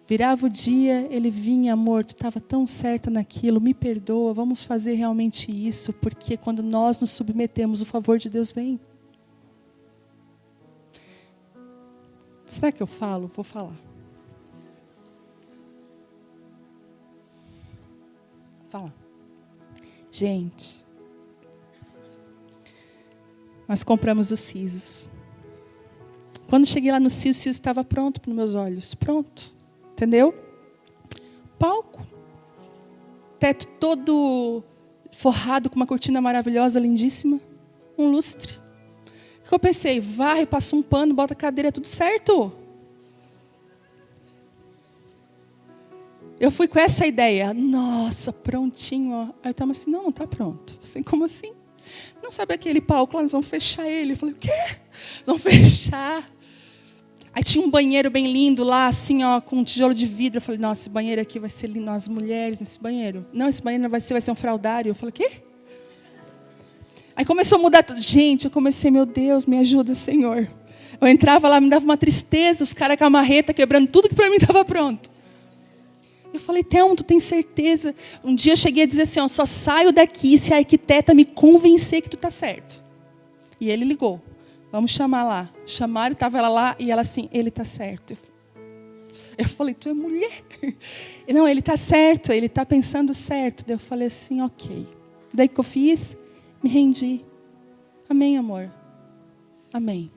virava o dia, ele vinha, amor, tu estava tão certa naquilo, me perdoa, vamos fazer realmente isso, porque quando nós nos submetemos, o favor de Deus vem. Será que eu falo? Vou falar. Fala. Gente, nós compramos os sisos. Quando cheguei lá no siso, o siso estava pronto para os meus olhos, pronto. Entendeu? Palco. Teto todo forrado com uma cortina maravilhosa, lindíssima. Um lustre. O que eu pensei? Varre, passa um pano, bota a cadeira, tudo certo. Eu fui com essa ideia. Nossa, prontinho. Ó. Aí eu estava assim, não está pronto. Assim, como assim? Não sabe aquele palco lá, nós vamos fechar ele. Eu falei, o quê? Nós vamos fechar. Aí tinha um banheiro bem lindo lá, assim, ó, com um tijolo de vidro. Eu falei, nossa, esse banheiro aqui vai ser lindo, as mulheres nesse banheiro. Não, esse banheiro não vai ser um fraudário. Eu falei, quê? Aí começou a mudar tudo. Gente, eu comecei, meu Deus, me ajuda, Senhor. Eu entrava lá, me dava uma tristeza, os caras com a marreta quebrando tudo que para mim estava pronto. Eu falei, Thelma, tu tem certeza? Um dia eu cheguei a dizer assim, ó, só saio daqui se a arquiteta me convencer que tu tá certo. E ele ligou. Vamos chamar lá. Chamaram, estava ela lá e ela assim, ele está certo. Eu falei, tu é mulher? Não, ele está certo, ele está pensando certo. Daí eu falei assim, ok. Daí que eu fiz? Me rendi. Amém, amor. Amém.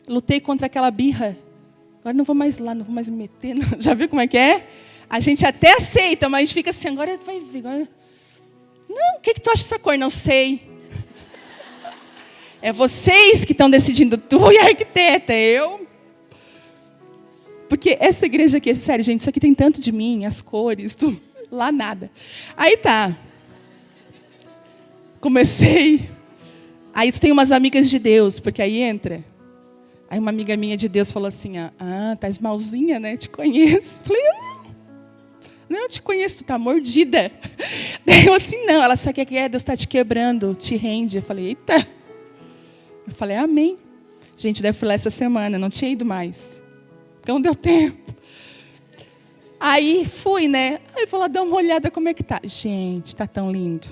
Lutei contra aquela birra. Agora não vou mais lá, não vou mais me meter. Não. Já viu como é que é? A gente até aceita, mas a gente fica assim, agora vai ver. Agora... Não, o que tu acha dessa cor? Não sei. É vocês que estão decidindo, tu e a arquiteta, eu. Porque essa igreja aqui, sério, gente, isso aqui tem tanto de mim, as cores, tudo. Lá nada. Aí tá. Comecei. Aí tu tem umas amigas de Deus, porque aí entra. Aí uma amiga minha de Deus falou assim, tá malzinha, né? Te conheço. Falei, não, eu te conheço, tu tá mordida. Daí eu assim, não, ela sabe o que é, Deus está te quebrando, te rende. Eu falei, eita. Eu falei, amém. Gente, daí eu fui lá essa semana, não tinha ido mais. Porque não deu tempo. Aí fui, né? Aí vou lá dar uma olhada como é que tá. Gente, tá tão lindo.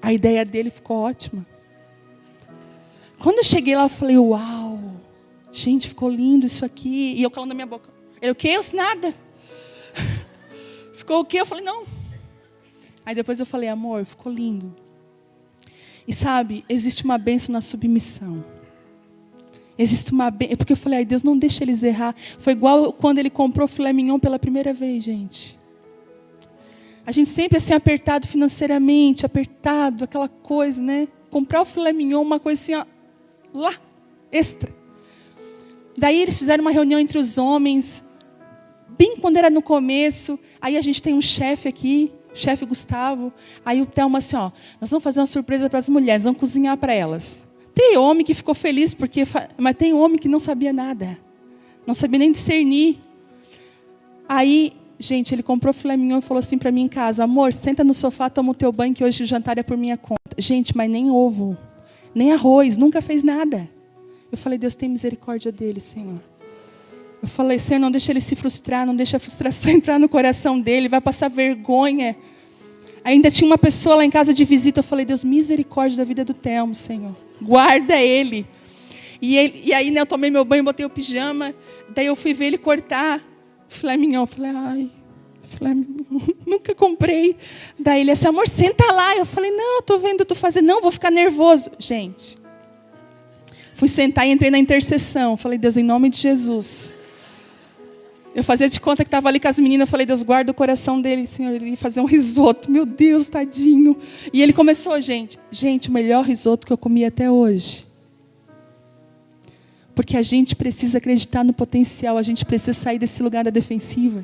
A ideia dele ficou ótima. Quando eu cheguei lá, eu falei, uau. Gente, ficou lindo isso aqui. E eu calando a minha boca. Ele, o quê? Eu disse, nada. Ficou o quê? Eu falei, não. Aí depois eu falei, amor, ficou lindo. E sabe, existe uma bênção na submissão. Existe uma bênção. Porque eu falei, ai Deus, não deixa eles errar. Foi igual quando ele comprou filé mignon pela primeira vez, gente. A gente sempre assim, apertado financeiramente, apertado, aquela coisa, né? Comprar o filé mignon, uma coisa assim, ó, lá, extra. Daí eles fizeram uma reunião entre os homens, bem quando era no começo. Aí a gente tem um chefe aqui, o chefe Gustavo. Aí o Thelma assim, ó, nós vamos fazer uma surpresa para as mulheres, vamos cozinhar para elas. Tem homem que ficou feliz, mas tem homem que não sabia nada. Não sabia nem discernir. Aí, gente, ele comprou filé mignon e falou assim para mim em casa, amor, senta no sofá, toma o teu banho, que hoje o jantar é por minha conta. Gente, mas nem ovo, nem arroz, nunca fez nada. Eu falei, Deus, tem misericórdia dele, Senhor. Eu falei, Senhor, não deixa ele se frustrar, não deixa a frustração entrar no coração dele, vai passar vergonha. Ainda tinha uma pessoa lá em casa de visita, eu falei, Deus, misericórdia da vida do Thelmo, Senhor. Guarda ele. E aí, né, eu tomei meu banho, botei o pijama, daí eu fui ver ele cortar filé mignon. Eu falei, ai, filé mignon, nunca comprei. Daí ele assim, amor, senta lá. Eu falei, não, eu tô vendo tu fazer, não, vou ficar nervoso. Gente, fui sentar e entrei na intercessão. Falei, Deus, em nome de Jesus. Eu fazia de conta que estava ali com as meninas. Eu falei, Deus, guarda o coração dele, Senhor. Ele ia fazer um risoto. Meu Deus, tadinho. E ele começou, gente, o melhor risoto que eu comi até hoje. Porque a gente precisa acreditar no potencial. A gente precisa sair desse lugar da defensiva.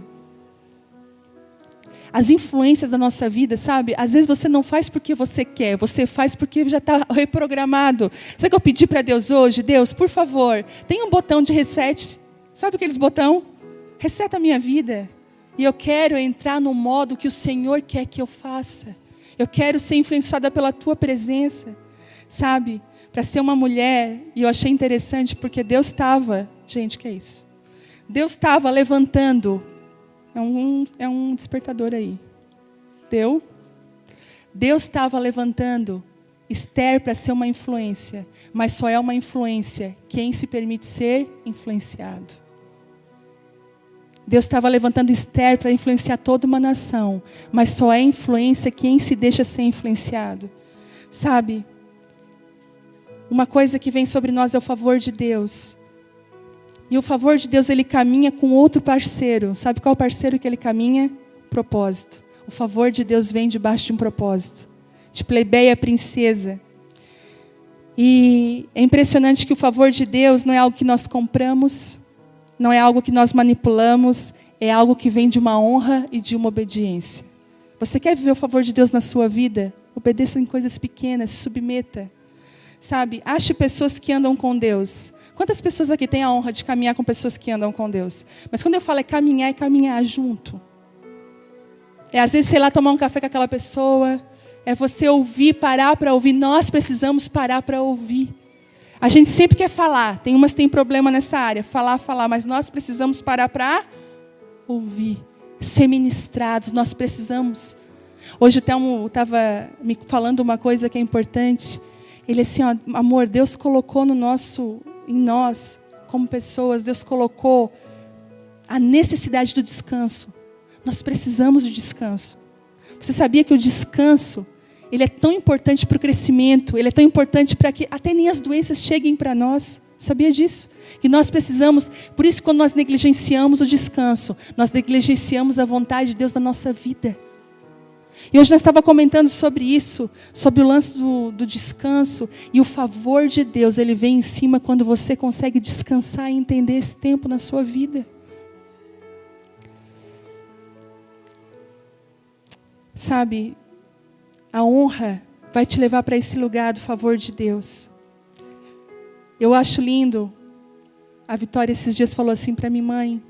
As influências da nossa vida, sabe? Às vezes você não faz porque você quer. Você faz porque já está reprogramado. Sabe o que eu pedi para Deus hoje? Deus, por favor, tem um botão de reset. Sabe aqueles botões? Reseta a minha vida. E eu quero entrar no modo que o Senhor quer que eu faça. Eu quero ser influenciada pela tua presença. Sabe? Para ser uma mulher. E eu achei interessante porque Deus estava... Gente, o que é isso? Deus estava levantando. É um despertador aí. Deu? Deus estava levantando Esther para ser uma influência. Mas só é uma influência quem se permite ser influenciado. Deus estava levantando Esther para influenciar toda uma nação. Mas só é influência quem se deixa ser influenciado. Sabe? Uma coisa que vem sobre nós é o favor de Deus. E o favor de Deus, ele caminha com outro parceiro. Sabe qual parceiro que ele caminha? Propósito. O favor de Deus vem debaixo de um propósito. De plebeia a princesa. E é impressionante que o favor de Deus não é algo que nós compramos. Não é algo que nós manipulamos, é algo que vem de uma honra e de uma obediência. Você quer viver o favor de Deus na sua vida? Obedeça em coisas pequenas, se submeta. Sabe? Ache pessoas que andam com Deus. Quantas pessoas aqui têm a honra de caminhar com pessoas que andam com Deus? Mas quando eu falo é caminhar junto. É às vezes, sei lá, tomar um café com aquela pessoa. É você ouvir, parar para ouvir. Nós precisamos parar para ouvir. A gente sempre quer falar. Tem umas que têm problema nessa área. Falar. Mas nós precisamos parar para ouvir. Ser ministrados. Nós precisamos. Hoje o Telmo estava me falando uma coisa que é importante. Ele assim, ó, amor, Deus colocou em nós, como pessoas, Deus colocou a necessidade do descanso. Nós precisamos de descanso. Você sabia que o descanso, ele é tão importante para o crescimento, ele é tão importante para que até nem as doenças cheguem para nós. Sabia disso? Que nós precisamos, por isso quando nós negligenciamos o descanso, nós negligenciamos a vontade de Deus na nossa vida. E hoje nós estávamos comentando sobre isso, sobre o lance do descanso, e o favor de Deus, ele vem em cima quando você consegue descansar e entender esse tempo na sua vida. Sabe, a honra vai te levar para esse lugar do favor de Deus. Eu acho lindo, a Vitória esses dias falou assim para mim, mãe,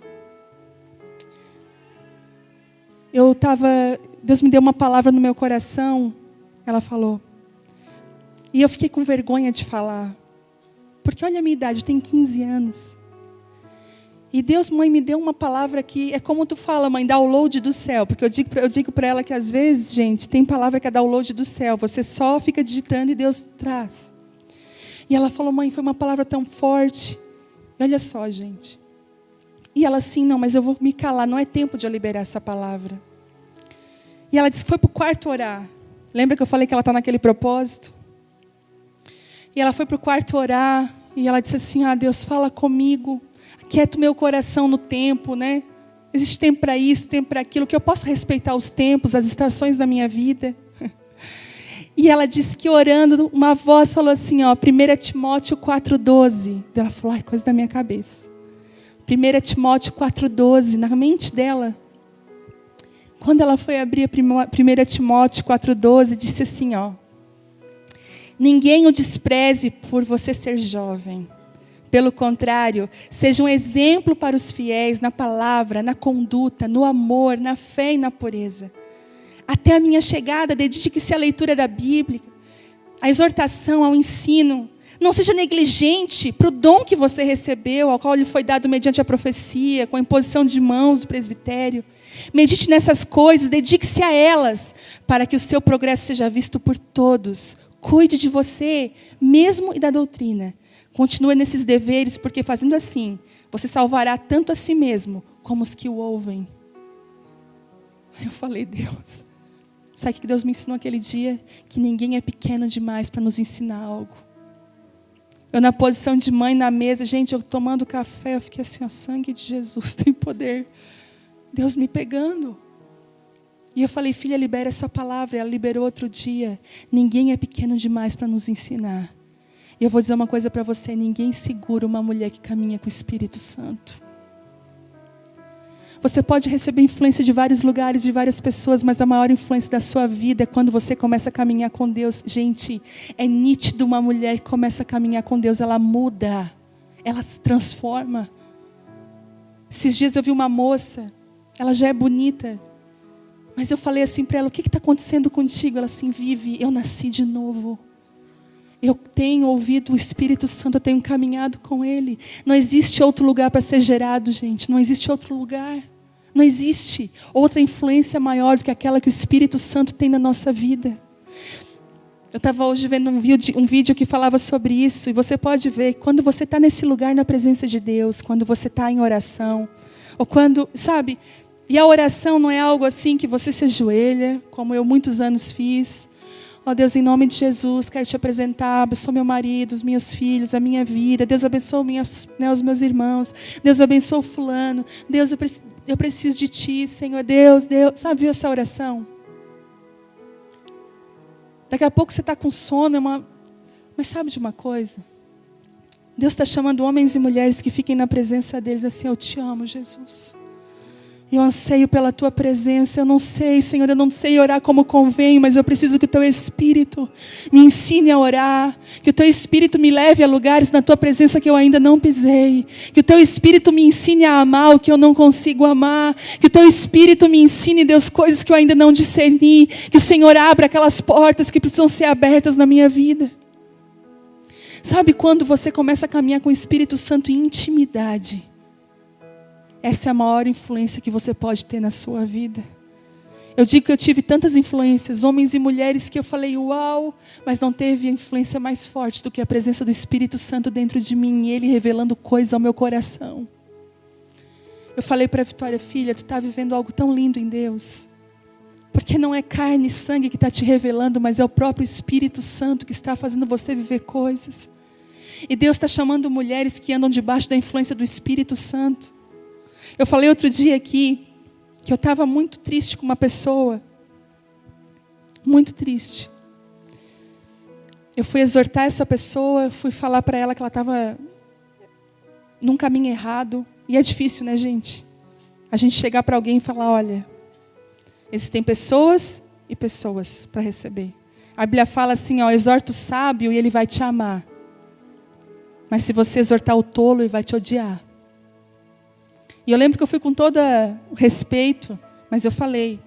Deus me deu uma palavra no meu coração, ela falou, e eu fiquei com vergonha de falar, porque olha a minha idade, eu tenho 15 anos, e Deus, mãe, me deu uma palavra que é como tu fala, mãe, download do céu, porque eu digo para ela que às vezes, gente, tem palavra que é download do céu, você só fica digitando e Deus traz. E ela falou, mãe, foi uma palavra tão forte, e olha só, gente, e ela assim, não, mas eu vou me calar, não é tempo de eu liberar essa palavra. E ela disse que foi para o quarto orar. Lembra que eu falei que ela está naquele propósito? E ela foi para o quarto orar. E ela disse assim, Deus, fala comigo. Aquieta o meu coração no tempo, né? Existe tempo para isso, tempo para aquilo. Que eu possa respeitar os tempos, as estações da minha vida. E ela disse que orando, uma voz falou assim, 1 Timóteo 4,12. Ela falou, ai, coisa da minha cabeça. 1 Timóteo 4,12, na mente dela. Quando ela foi abrir a 1 Timóteo 4,12, disse assim, ninguém o despreze por você ser jovem. Pelo contrário, seja um exemplo para os fiéis na palavra, na conduta, no amor, na fé e na pureza. Até a minha chegada, dedique-se à leitura da Bíblia, à exortação, ao ensino. Não seja negligente para o dom que você recebeu, ao qual lhe foi dado mediante a profecia, com a imposição de mãos do presbitério. Medite nessas coisas, dedique-se a elas, para que o seu progresso seja visto por todos. Cuide de você, mesmo e da doutrina. Continue nesses deveres, porque fazendo assim, você salvará tanto a si mesmo, como os que o ouvem. Eu falei, Deus, sabe o que Deus me ensinou aquele dia? Que ninguém é pequeno demais para nos ensinar algo. Eu na posição de mãe na mesa, gente, eu tomando café, eu fiquei assim, sangue de Jesus tem poder. Deus me pegando. E eu falei, filha, libera essa palavra. Ela liberou outro dia. Ninguém é pequeno demais para nos ensinar. E eu vou dizer uma coisa para você, ninguém segura uma mulher que caminha com o Espírito Santo. Você pode receber influência de vários lugares, de várias pessoas, mas a maior influência da sua vida é quando você começa a caminhar com Deus. Gente, é nítido uma mulher que começa a caminhar com Deus, ela muda, ela se transforma. Esses dias eu vi uma moça, ela já é bonita, mas eu falei assim para ela, o que está acontecendo contigo? Ela assim, Vivi, eu nasci de novo. Eu tenho ouvido o Espírito Santo, eu tenho caminhado com Ele. Não existe outro lugar para ser gerado, gente. Não existe outro lugar. Não existe outra influência maior do que aquela que o Espírito Santo tem na nossa vida. Eu estava hoje vendo um vídeo que falava sobre isso. E você pode ver, quando você está nesse lugar na presença de Deus, quando você está em oração, ou quando, sabe, e a oração não é algo assim que você se ajoelha, como eu muitos anos fiz. Ó Deus, em nome de Jesus, quero te apresentar, abençoa meu marido, os meus filhos, a minha vida. Deus abençoa os meus irmãos. Deus abençoa o fulano. Deus, eu preciso de Ti, Senhor. Deus. Sabe, viu essa oração? Daqui a pouco você está com sono, mas sabe de uma coisa? Deus está chamando homens e mulheres que fiquem na presença deles assim, eu te amo, Jesus. Eu anseio pela tua presença. Eu não sei, Senhor, eu não sei orar como convém, mas eu preciso que o teu Espírito me ensine a orar. Que o teu Espírito me leve a lugares na tua presença que eu ainda não pisei. Que o teu Espírito me ensine a amar o que eu não consigo amar. Que o teu Espírito me ensine, Deus, coisas que eu ainda não discerni. Que o Senhor abra aquelas portas que precisam ser abertas na minha vida. Sabe quando você começa a caminhar com o Espírito Santo em intimidade? Essa é a maior influência que você pode ter na sua vida. Eu digo que eu tive tantas influências, homens e mulheres, que eu falei, uau, mas não teve influência mais forte do que a presença do Espírito Santo dentro de mim, e Ele revelando coisas ao meu coração. Eu falei para a Vitória, filha, tu está vivendo algo tão lindo em Deus, porque não é carne e sangue que está te revelando, mas é o próprio Espírito Santo que está fazendo você viver coisas. E Deus está chamando mulheres que andam debaixo da influência do Espírito Santo. Eu falei outro dia aqui que eu estava muito triste com uma pessoa. Muito triste. Eu fui exortar essa pessoa, fui falar para ela que ela estava num caminho errado. E é difícil, né, gente? A gente chegar para alguém e falar, olha, existem pessoas e pessoas para receber. A Bíblia fala assim, ó, exorta o sábio e ele vai te amar. Mas se você exortar o tolo, ele vai te odiar. E eu lembro que eu fui com todo o respeito, mas eu falei.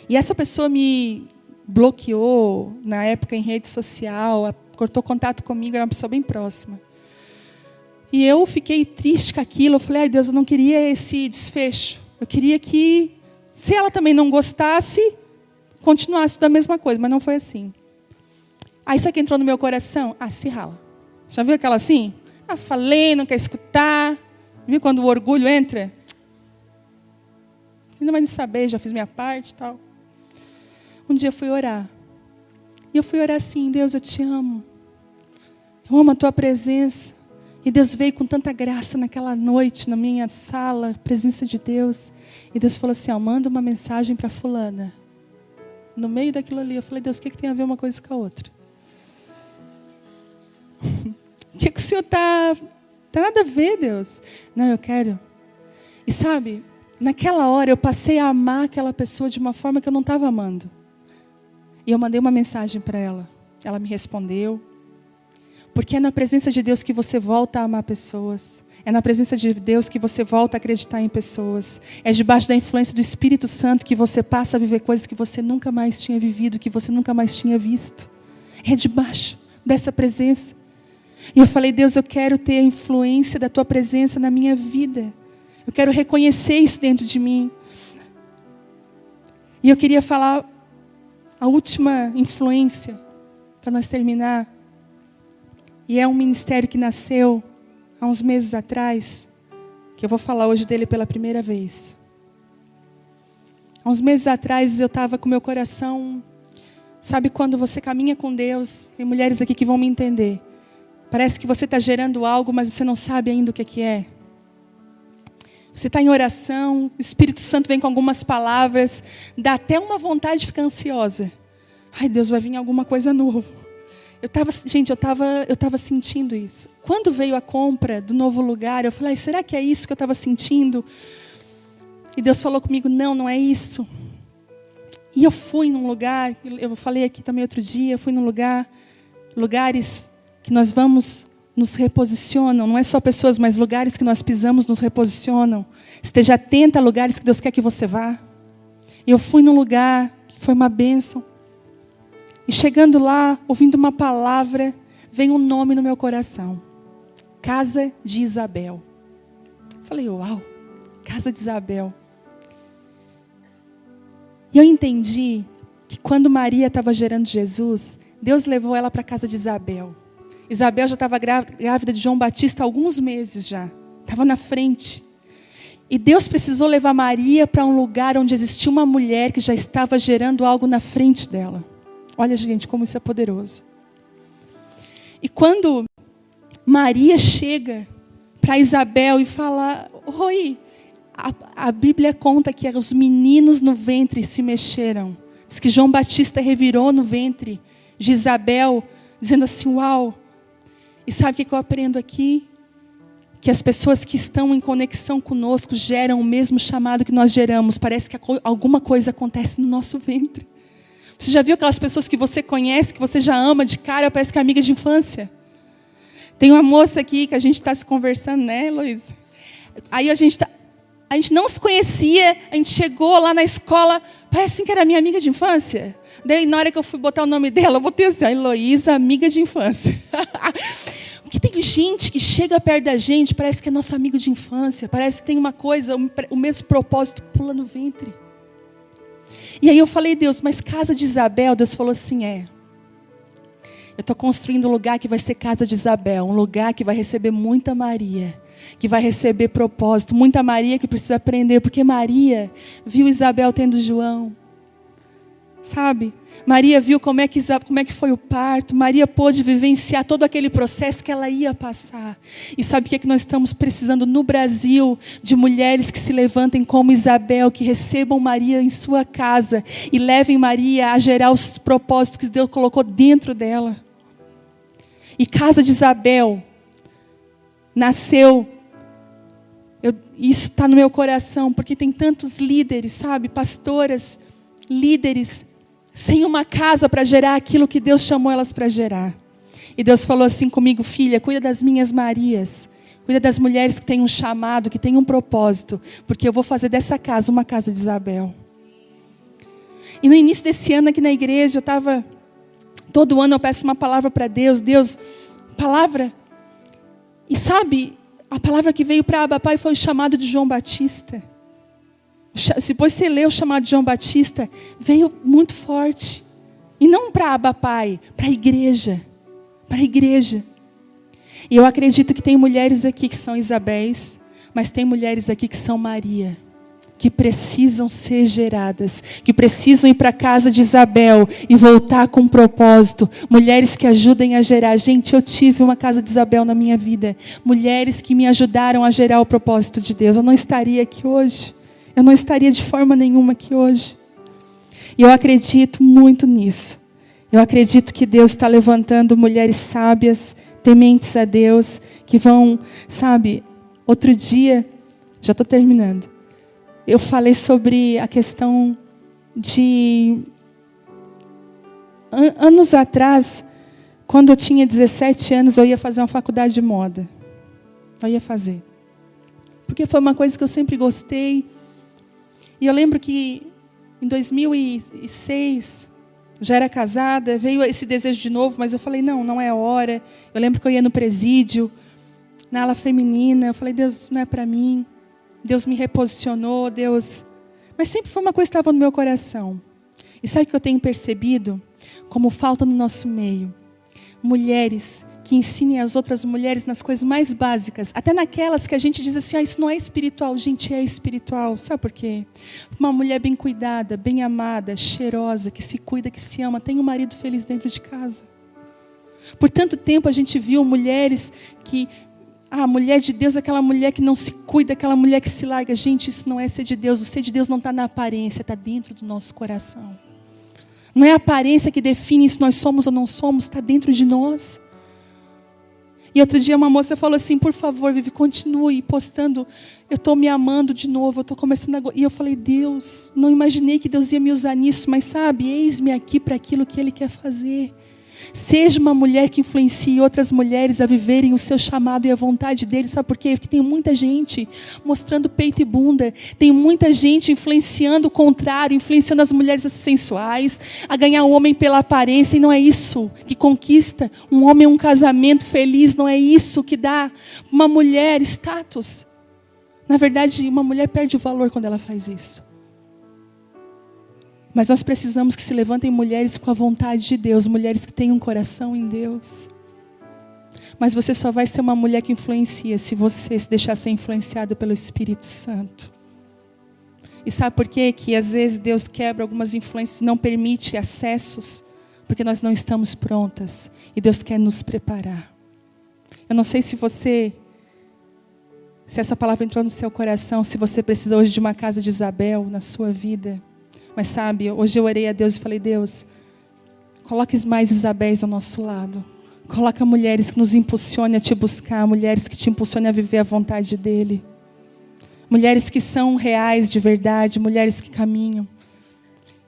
E essa pessoa me bloqueou, na época, em rede social, cortou contato comigo, era uma pessoa bem próxima. E eu fiquei triste com aquilo, eu falei, ai Deus, eu não queria esse desfecho. Eu queria que, se ela também não gostasse, continuasse da mesma coisa, mas não foi assim. Aí sabe o que entrou no meu coração? Ah, se rala. Já viu aquela assim? Ah, falei, não quer escutar. Viu quando o orgulho entra? Ainda mais de saber, já fiz minha parte e tal. Um dia eu fui orar. E eu fui orar assim, Deus, eu te amo. Eu amo a tua presença. E Deus veio com tanta graça naquela noite, na minha sala, presença de Deus. E Deus falou assim, ó, manda uma mensagem para fulana. No meio daquilo ali, eu falei, Deus, o que tem a ver uma coisa com a outra? O que o Senhor está... Não tem nada a ver, Deus. Não, eu quero. E sabe, naquela hora eu passei a amar aquela pessoa de uma forma que eu não estava amando. E eu mandei uma mensagem para ela. Ela me respondeu. Porque é na presença de Deus que você volta a amar pessoas. É na presença de Deus que você volta a acreditar em pessoas. É debaixo da influência do Espírito Santo que você passa a viver coisas que você nunca mais tinha vivido, que você nunca mais tinha visto. É debaixo dessa presença. E eu falei, Deus, eu quero ter a influência da tua presença na minha vida. Eu quero reconhecer isso dentro de mim. E eu queria falar a última influência, para nós terminar. E é um ministério que nasceu há uns meses atrás, que eu vou falar hoje dele pela primeira vez. Há uns meses atrás eu estava com meu coração, sabe quando você caminha com Deus, tem mulheres aqui que vão me entender. Parece que você está gerando algo, mas você não sabe ainda o que é. Você está em oração, o Espírito Santo vem com algumas palavras, dá até uma vontade de ficar ansiosa. Ai, Deus, vai vir alguma coisa nova. Eu estava sentindo isso. Quando veio a compra do novo lugar, eu falei, será que é isso que eu estava sentindo? E Deus falou comigo, não é isso. E eu fui num lugar, eu falei aqui também outro dia, eu fui num lugares que nós vamos, nos reposicionam. Não é só pessoas, mas lugares que nós pisamos nos reposicionam. Esteja atenta a lugares que Deus quer que você vá. E eu fui num lugar que foi uma bênção. E chegando lá, ouvindo uma palavra, veio um nome no meu coração. Casa de Isabel. Falei, uau, Casa de Isabel. E eu entendi que quando Maria estava gerando Jesus, Deus levou ela para a casa de Isabel. Isabel já estava grávida de João Batista há alguns meses já. Estava na frente. E Deus precisou levar Maria para um lugar onde existia uma mulher que já estava gerando algo na frente dela. Olha, gente, como isso é poderoso. E quando Maria chega para Isabel e fala, oi, a Bíblia conta que os meninos no ventre se mexeram. Diz que João Batista revirou no ventre de Isabel, dizendo assim, uau. E sabe o que eu aprendo aqui? que as pessoas que estão em conexão conosco geram o mesmo chamado que nós geramos. Parece que alguma coisa acontece no nosso ventre. Você já viu aquelas pessoas que você conhece, que você já ama de cara, parece que é amiga de infância? Tem uma moça aqui que a gente está se conversando, né, Heloísa? Aí a gente não se conhecia, a gente chegou lá na escola, parece que era minha amiga de infância. Daí, na hora que eu fui botar o nome dela, eu botei assim, Heloísa, amiga de infância. Porque tem gente que chega perto da gente, parece que é nosso amigo de infância, parece que tem uma coisa, o mesmo propósito pula no ventre. E aí eu falei, Deus, mas casa de Isabel? Deus falou assim, eu estou construindo um lugar que vai ser casa de Isabel, um lugar que vai receber muita Maria, que vai receber propósito, muita Maria que precisa aprender, porque Maria viu Isabel tendo João, sabe? Maria viu como é que foi o parto, Maria pôde vivenciar todo aquele processo que ela ia passar. E sabe o que é que nós estamos precisando no Brasil? De mulheres que se levantem como Isabel, que recebam Maria em sua casa e levem Maria a gerar os propósitos que Deus colocou dentro dela. E casa de Isabel nasceu, isso está no meu coração, porque tem tantos líderes, sabe? Pastoras, líderes, sem uma casa para gerar aquilo que Deus chamou elas para gerar. E Deus falou assim comigo, filha, cuida das minhas Marias, cuida das mulheres que têm um chamado, que têm um propósito, porque eu vou fazer dessa casa uma casa de Isabel. E no início desse ano aqui na igreja, todo ano eu peço uma palavra para Deus, palavra. E sabe, a palavra que veio para Abba Pai foi o chamado de João Batista. Depois você lê o chamado de João Batista, veio muito forte. E não para Abba Pai, para a igreja. Para a igreja. E eu acredito que tem mulheres aqui que são Isabéis, mas tem mulheres aqui que são Maria, que precisam ser geradas, que precisam ir para a casa de Isabel e voltar com um propósito. Mulheres que ajudem a gerar. Gente, eu tive uma casa de Isabel na minha vida. Mulheres que me ajudaram a gerar o propósito de Deus. Eu não estaria aqui hoje. Eu não estaria de forma nenhuma aqui hoje. E eu acredito muito nisso. Eu acredito que Deus está levantando mulheres sábias, tementes a Deus, que vão, sabe, outro dia, já estou terminando, eu falei sobre a questão de... Anos atrás, quando eu tinha 17 anos, eu ia fazer uma faculdade de moda. Eu ia fazer. Porque foi uma coisa que eu sempre gostei. E eu lembro que em 2006, já era casada, veio esse desejo de novo, mas eu falei, não é a hora. Eu lembro que eu ia no presídio, na ala feminina, eu falei, Deus, não é para mim. Deus me reposicionou, Deus... Mas sempre foi uma coisa que estava no meu coração. E sabe o que eu tenho percebido? Como falta no nosso meio. Mulheres que ensinem as outras mulheres nas coisas mais básicas, até naquelas que a gente diz assim, isso não é espiritual. Gente, é espiritual. Sabe por quê? Uma mulher bem cuidada, bem amada, cheirosa, que se cuida, que se ama, tem um marido feliz dentro de casa. Por tanto tempo a gente viu mulheres que... a mulher de Deus é aquela mulher que não se cuida, aquela mulher que se larga. Gente, isso não é ser de Deus. O ser de Deus não está na aparência, está dentro do nosso coração. Não é a aparência que define se nós somos ou não somos, está dentro de nós. E outro dia uma moça falou assim, por favor, Vivi, continue postando. Eu estou me amando de novo, eu estou começando a... E eu falei, Deus, não imaginei que Deus ia me usar nisso, mas sabe, eis-me aqui para aquilo que Ele quer fazer. Seja uma mulher que influencie outras mulheres a viverem o seu chamado e a vontade dele. Sabe por quê? Porque tem muita gente mostrando peito e bunda. Tem muita gente influenciando o contrário, influenciando as mulheres a ser sensuais, a ganhar o homem pela aparência. E não é isso que conquista um homem um casamento feliz. Não é isso que dá uma mulher status. Na verdade, uma mulher perde o valor quando ela faz isso. Mas nós precisamos que se levantem mulheres com a vontade de Deus, mulheres que têm um coração em Deus. Mas você só vai ser uma mulher que influencia se você se deixar ser influenciado pelo Espírito Santo. E sabe por quê? Que às vezes Deus quebra algumas influências e não permite acessos, porque nós não estamos prontas. E Deus quer nos preparar. Eu não sei se essa palavra entrou no seu coração, se você precisa hoje de uma casa de Isabel na sua vida. Mas sabe, hoje eu orei a Deus e falei, Deus, coloque mais Isabéis ao nosso lado. Coloca mulheres que nos impulsionem a te buscar, mulheres que te impulsionem a viver a vontade dEle. Mulheres que são reais de verdade, mulheres que caminham.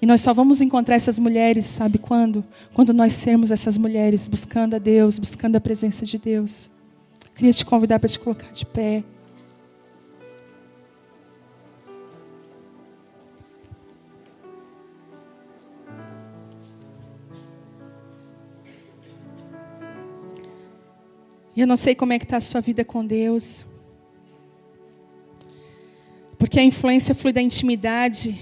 E nós só vamos encontrar essas mulheres, sabe quando? Quando nós sermos essas mulheres, buscando a Deus, buscando a presença de Deus. Queria te convidar para te colocar de pé. E eu não sei como é que está a sua vida com Deus. Porque a influência flui da intimidade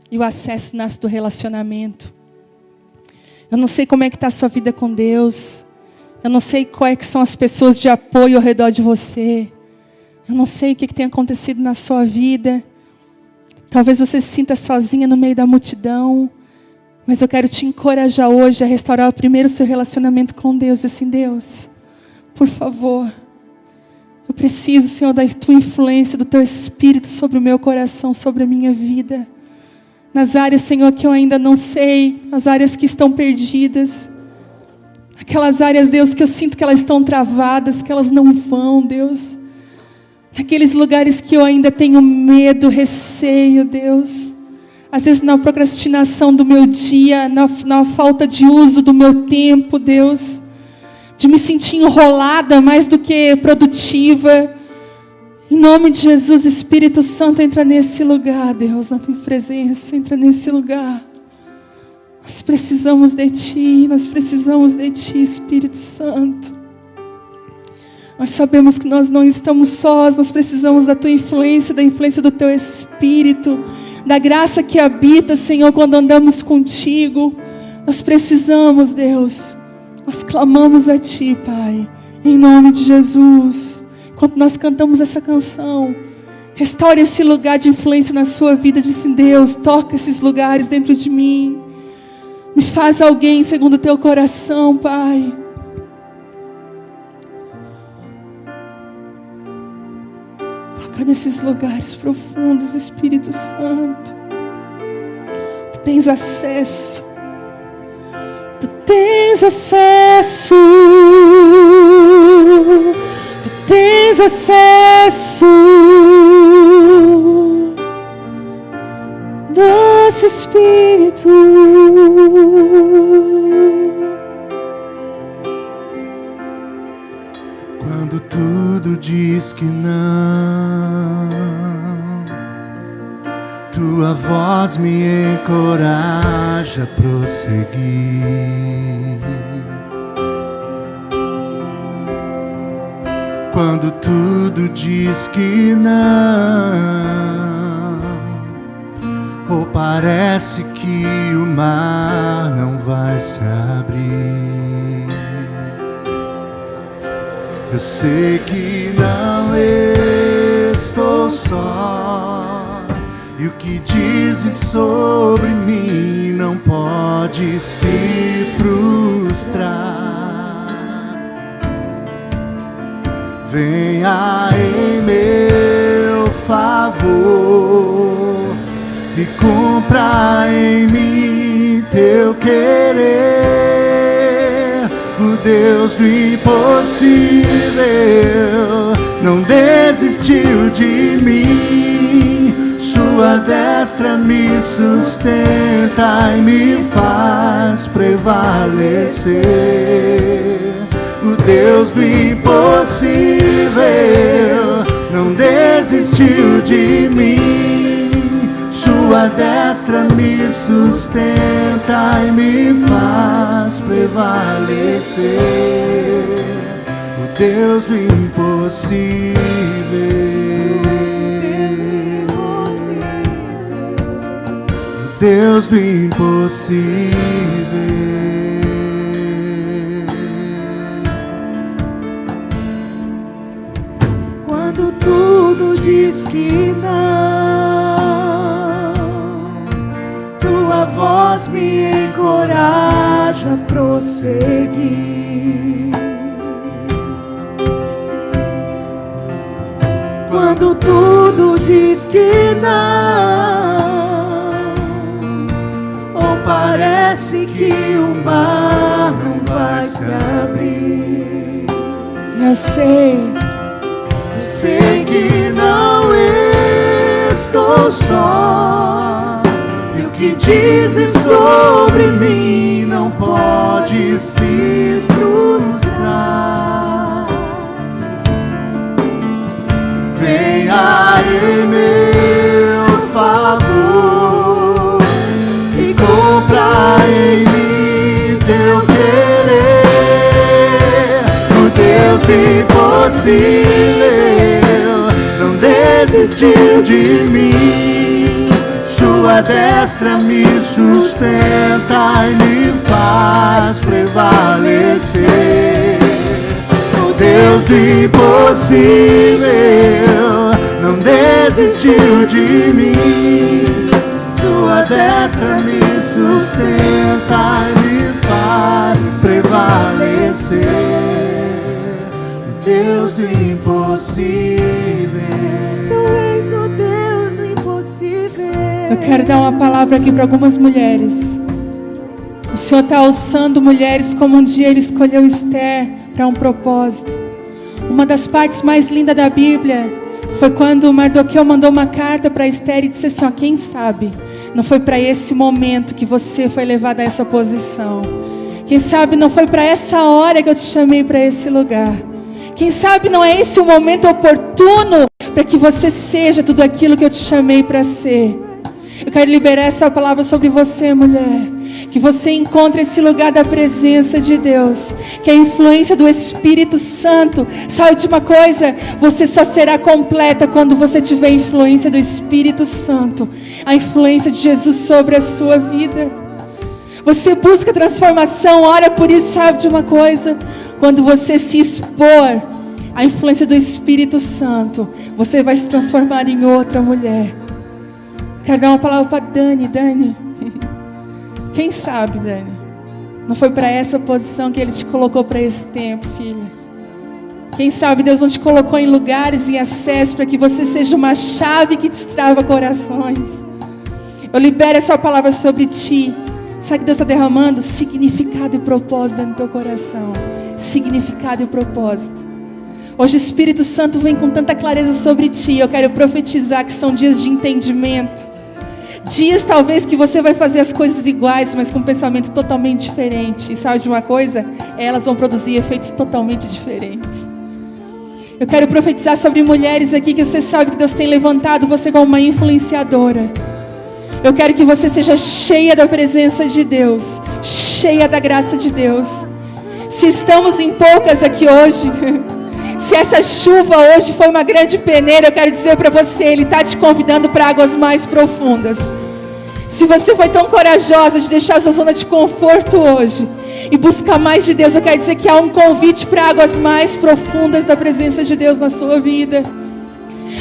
e o acesso nasce do relacionamento. Eu não sei como é que está a sua vida com Deus. Eu não sei quais que são as pessoas de apoio ao redor de você. Eu não sei o que tem acontecido na sua vida. Talvez você se sinta sozinha no meio da multidão. Mas eu quero te encorajar hoje a restaurar primeiro o seu relacionamento com Deus. Assim, Deus, por favor, eu preciso, Senhor, da Tua influência, do Teu Espírito sobre o meu coração, sobre a minha vida. Nas áreas, Senhor, que eu ainda não sei, as áreas que estão perdidas. Aquelas áreas, Deus, que eu sinto que elas estão travadas, que elas não vão, Deus. Aqueles lugares que eu ainda tenho medo, receio, Deus. Às vezes na procrastinação do meu dia, na falta de uso do meu tempo, Deus. De me sentir enrolada mais do que produtiva. Em nome de Jesus, Espírito Santo, entra nesse lugar, Deus, na Tua presença, entra nesse lugar. Nós precisamos de Ti, Espírito Santo. Nós sabemos que nós não estamos sós, nós precisamos da Tua influência, da influência do Teu Espírito, da graça que habita, Senhor, quando andamos contigo. Nós precisamos, Deus. Nós clamamos a Ti, Pai, em nome de Jesus. Quando nós cantamos essa canção, restaure esse lugar de influência na sua vida. Diz assim, Deus, toca esses lugares dentro de mim. Me faz alguém segundo o Teu coração, Pai. Toca nesses lugares profundos, Espírito Santo. Tu tens acesso. Tu tens acesso, Tu tens acesso, doce Espírito. Quando tudo diz que não, Tua voz me encoraja a prosseguir. Quando tudo diz que não, ou parece que o mar não vai se abrir, eu sei que não estou só. E o que dizes sobre mim não pode se frustrar. Venha em meu favor e cumpra em mim Teu querer. O Deus do impossível não desistiu de mim. Sua destra me sustenta e me faz prevalecer. O Deus do impossível não desistiu de mim. Sua destra me sustenta e me faz prevalecer. O Deus do impossível. Deus do impossível. Quando tudo diz que não, Tua voz me encoraja a prosseguir. Quando tudo diz que não, parece que o mar não vai se abrir, Eu sei que não estou só. E o que dizes sobre mim não pode se frustrar. Venha em meu favor e compra em mim teu querer. O Deus do impossível não desistiu de mim. Sua destra me sustenta e me faz prevalecer. O Deus do impossível não desistiu de mim. Sua destra me sustenta e me faz prevalecer. Deus do impossível. Tu és o Deus do impossível. Eu quero dar uma palavra aqui para algumas mulheres. O Senhor está alçando mulheres como um dia Ele escolheu Esther para um propósito. Uma das partes mais lindas da Bíblia foi quando Mardoqueu mandou uma carta para Esther e disse assim, ó, quem sabe não foi para esse momento que você foi levada a essa posição. Quem sabe não foi para essa hora que eu te chamei para esse lugar. Quem sabe não é esse o momento oportuno para que você seja tudo aquilo que eu te chamei para ser. Eu quero liberar essa palavra sobre você, mulher. Que você encontre esse lugar da presença de Deus. Que a influência do Espírito Santo. Sabe de uma coisa? Você só será completa quando você tiver a influência do Espírito Santo. A influência de Jesus sobre a sua vida. Você busca transformação, ora por isso, sabe de uma coisa? Quando você se expor à influência do Espírito Santo, você vai se transformar em outra mulher. Quero dar uma palavra para Dani. Dani, quem sabe, Dani, não foi para essa posição que Ele te colocou para esse tempo, filha. Quem sabe Deus não te colocou em lugares, em acesso, para que você seja uma chave que destrava corações. Eu libero essa palavra sobre ti. Sabe que Deus está derramando? Significado e propósito no teu coração. Significado e propósito. Hoje o Espírito Santo vem com tanta clareza sobre ti. Eu quero profetizar que são dias de entendimento. Dias talvez que você vai fazer as coisas iguais, mas com um pensamento totalmente diferente. E sabe de uma coisa? Elas vão produzir efeitos totalmente diferentes. Eu quero profetizar sobre mulheres aqui que você sabe que Deus tem levantado você como uma influenciadora. Eu quero que você seja cheia da presença de Deus, cheia da graça de Deus. Se estamos em poucas aqui hoje, se essa chuva hoje foi uma grande peneira, eu quero dizer para você, Ele está te convidando para águas mais profundas. Se você foi tão corajosa de deixar a sua zona de conforto hoje e buscar mais de Deus, eu quero dizer que há um convite para águas mais profundas da presença de Deus na sua vida.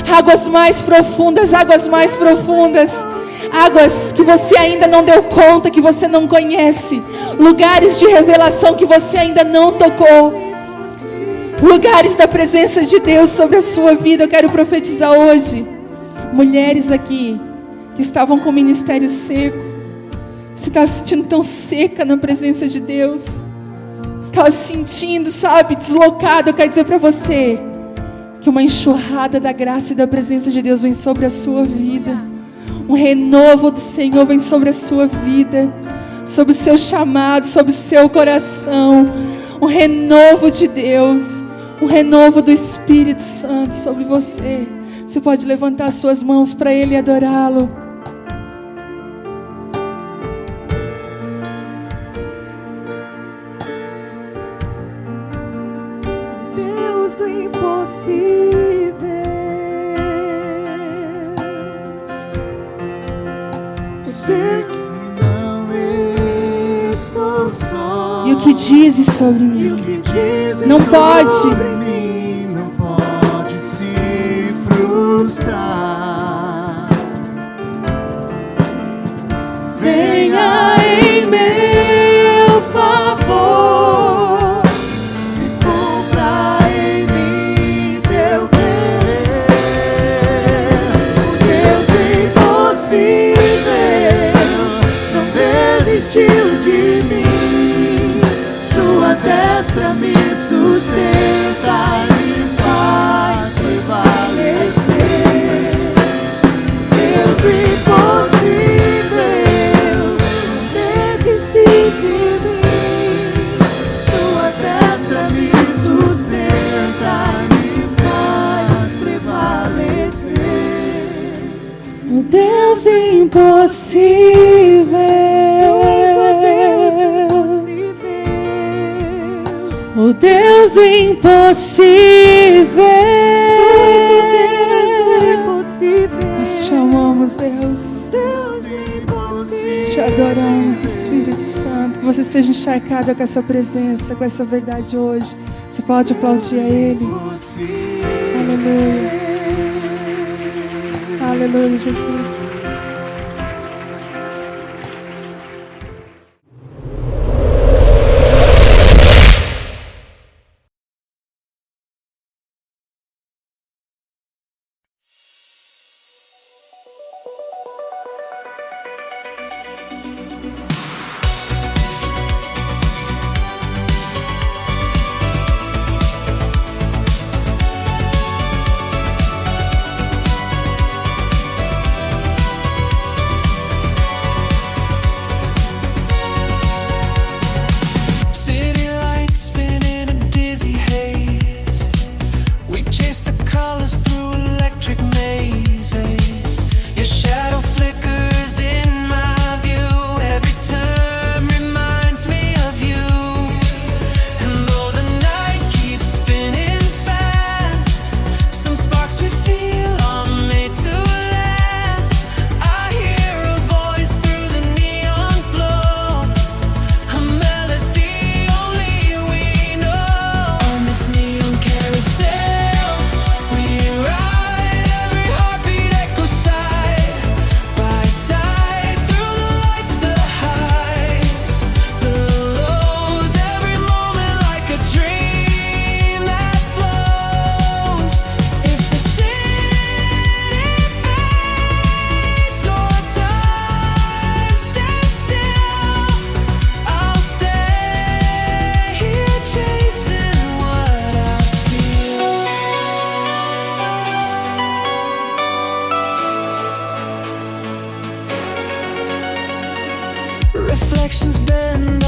Águas mais profundas, águas mais profundas. Águas que você ainda não deu conta, que você não conhece. Lugares de revelação que você ainda não tocou. Lugares da presença de Deus sobre a sua vida. Eu quero profetizar hoje. Mulheres aqui que estavam com o ministério seco. Você está se sentindo tão seca na presença de Deus. Você está se sentindo, sabe, deslocado. Eu quero dizer para você que uma enxurrada da graça e da presença de Deus vem sobre a sua vida. Um renovo do Senhor vem sobre a sua vida, sobre o seu chamado, sobre o seu coração. Um renovo de Deus, um renovo do Espírito Santo sobre você. Você pode levantar suas mãos para Ele e adorá-lo. Deus do impossível. Sei que não estou só. E o que dizes sobre mim? E o que dizes Não pode. sobre mim não pode se frustrar. Venha em meu favor e compra em mim teu querer. O Deus impossível não desistiu de mim. Sua destra me sustenta O Deus impossível. O Deus do impossível. Nós te amamos, Deus. Nós te adoramos, Espírito Santo. Que você seja encharcado com essa presença, com essa verdade hoje. Você pode aplaudir a Ele. Aleluia. Aleluia, Jesus. Reflections bend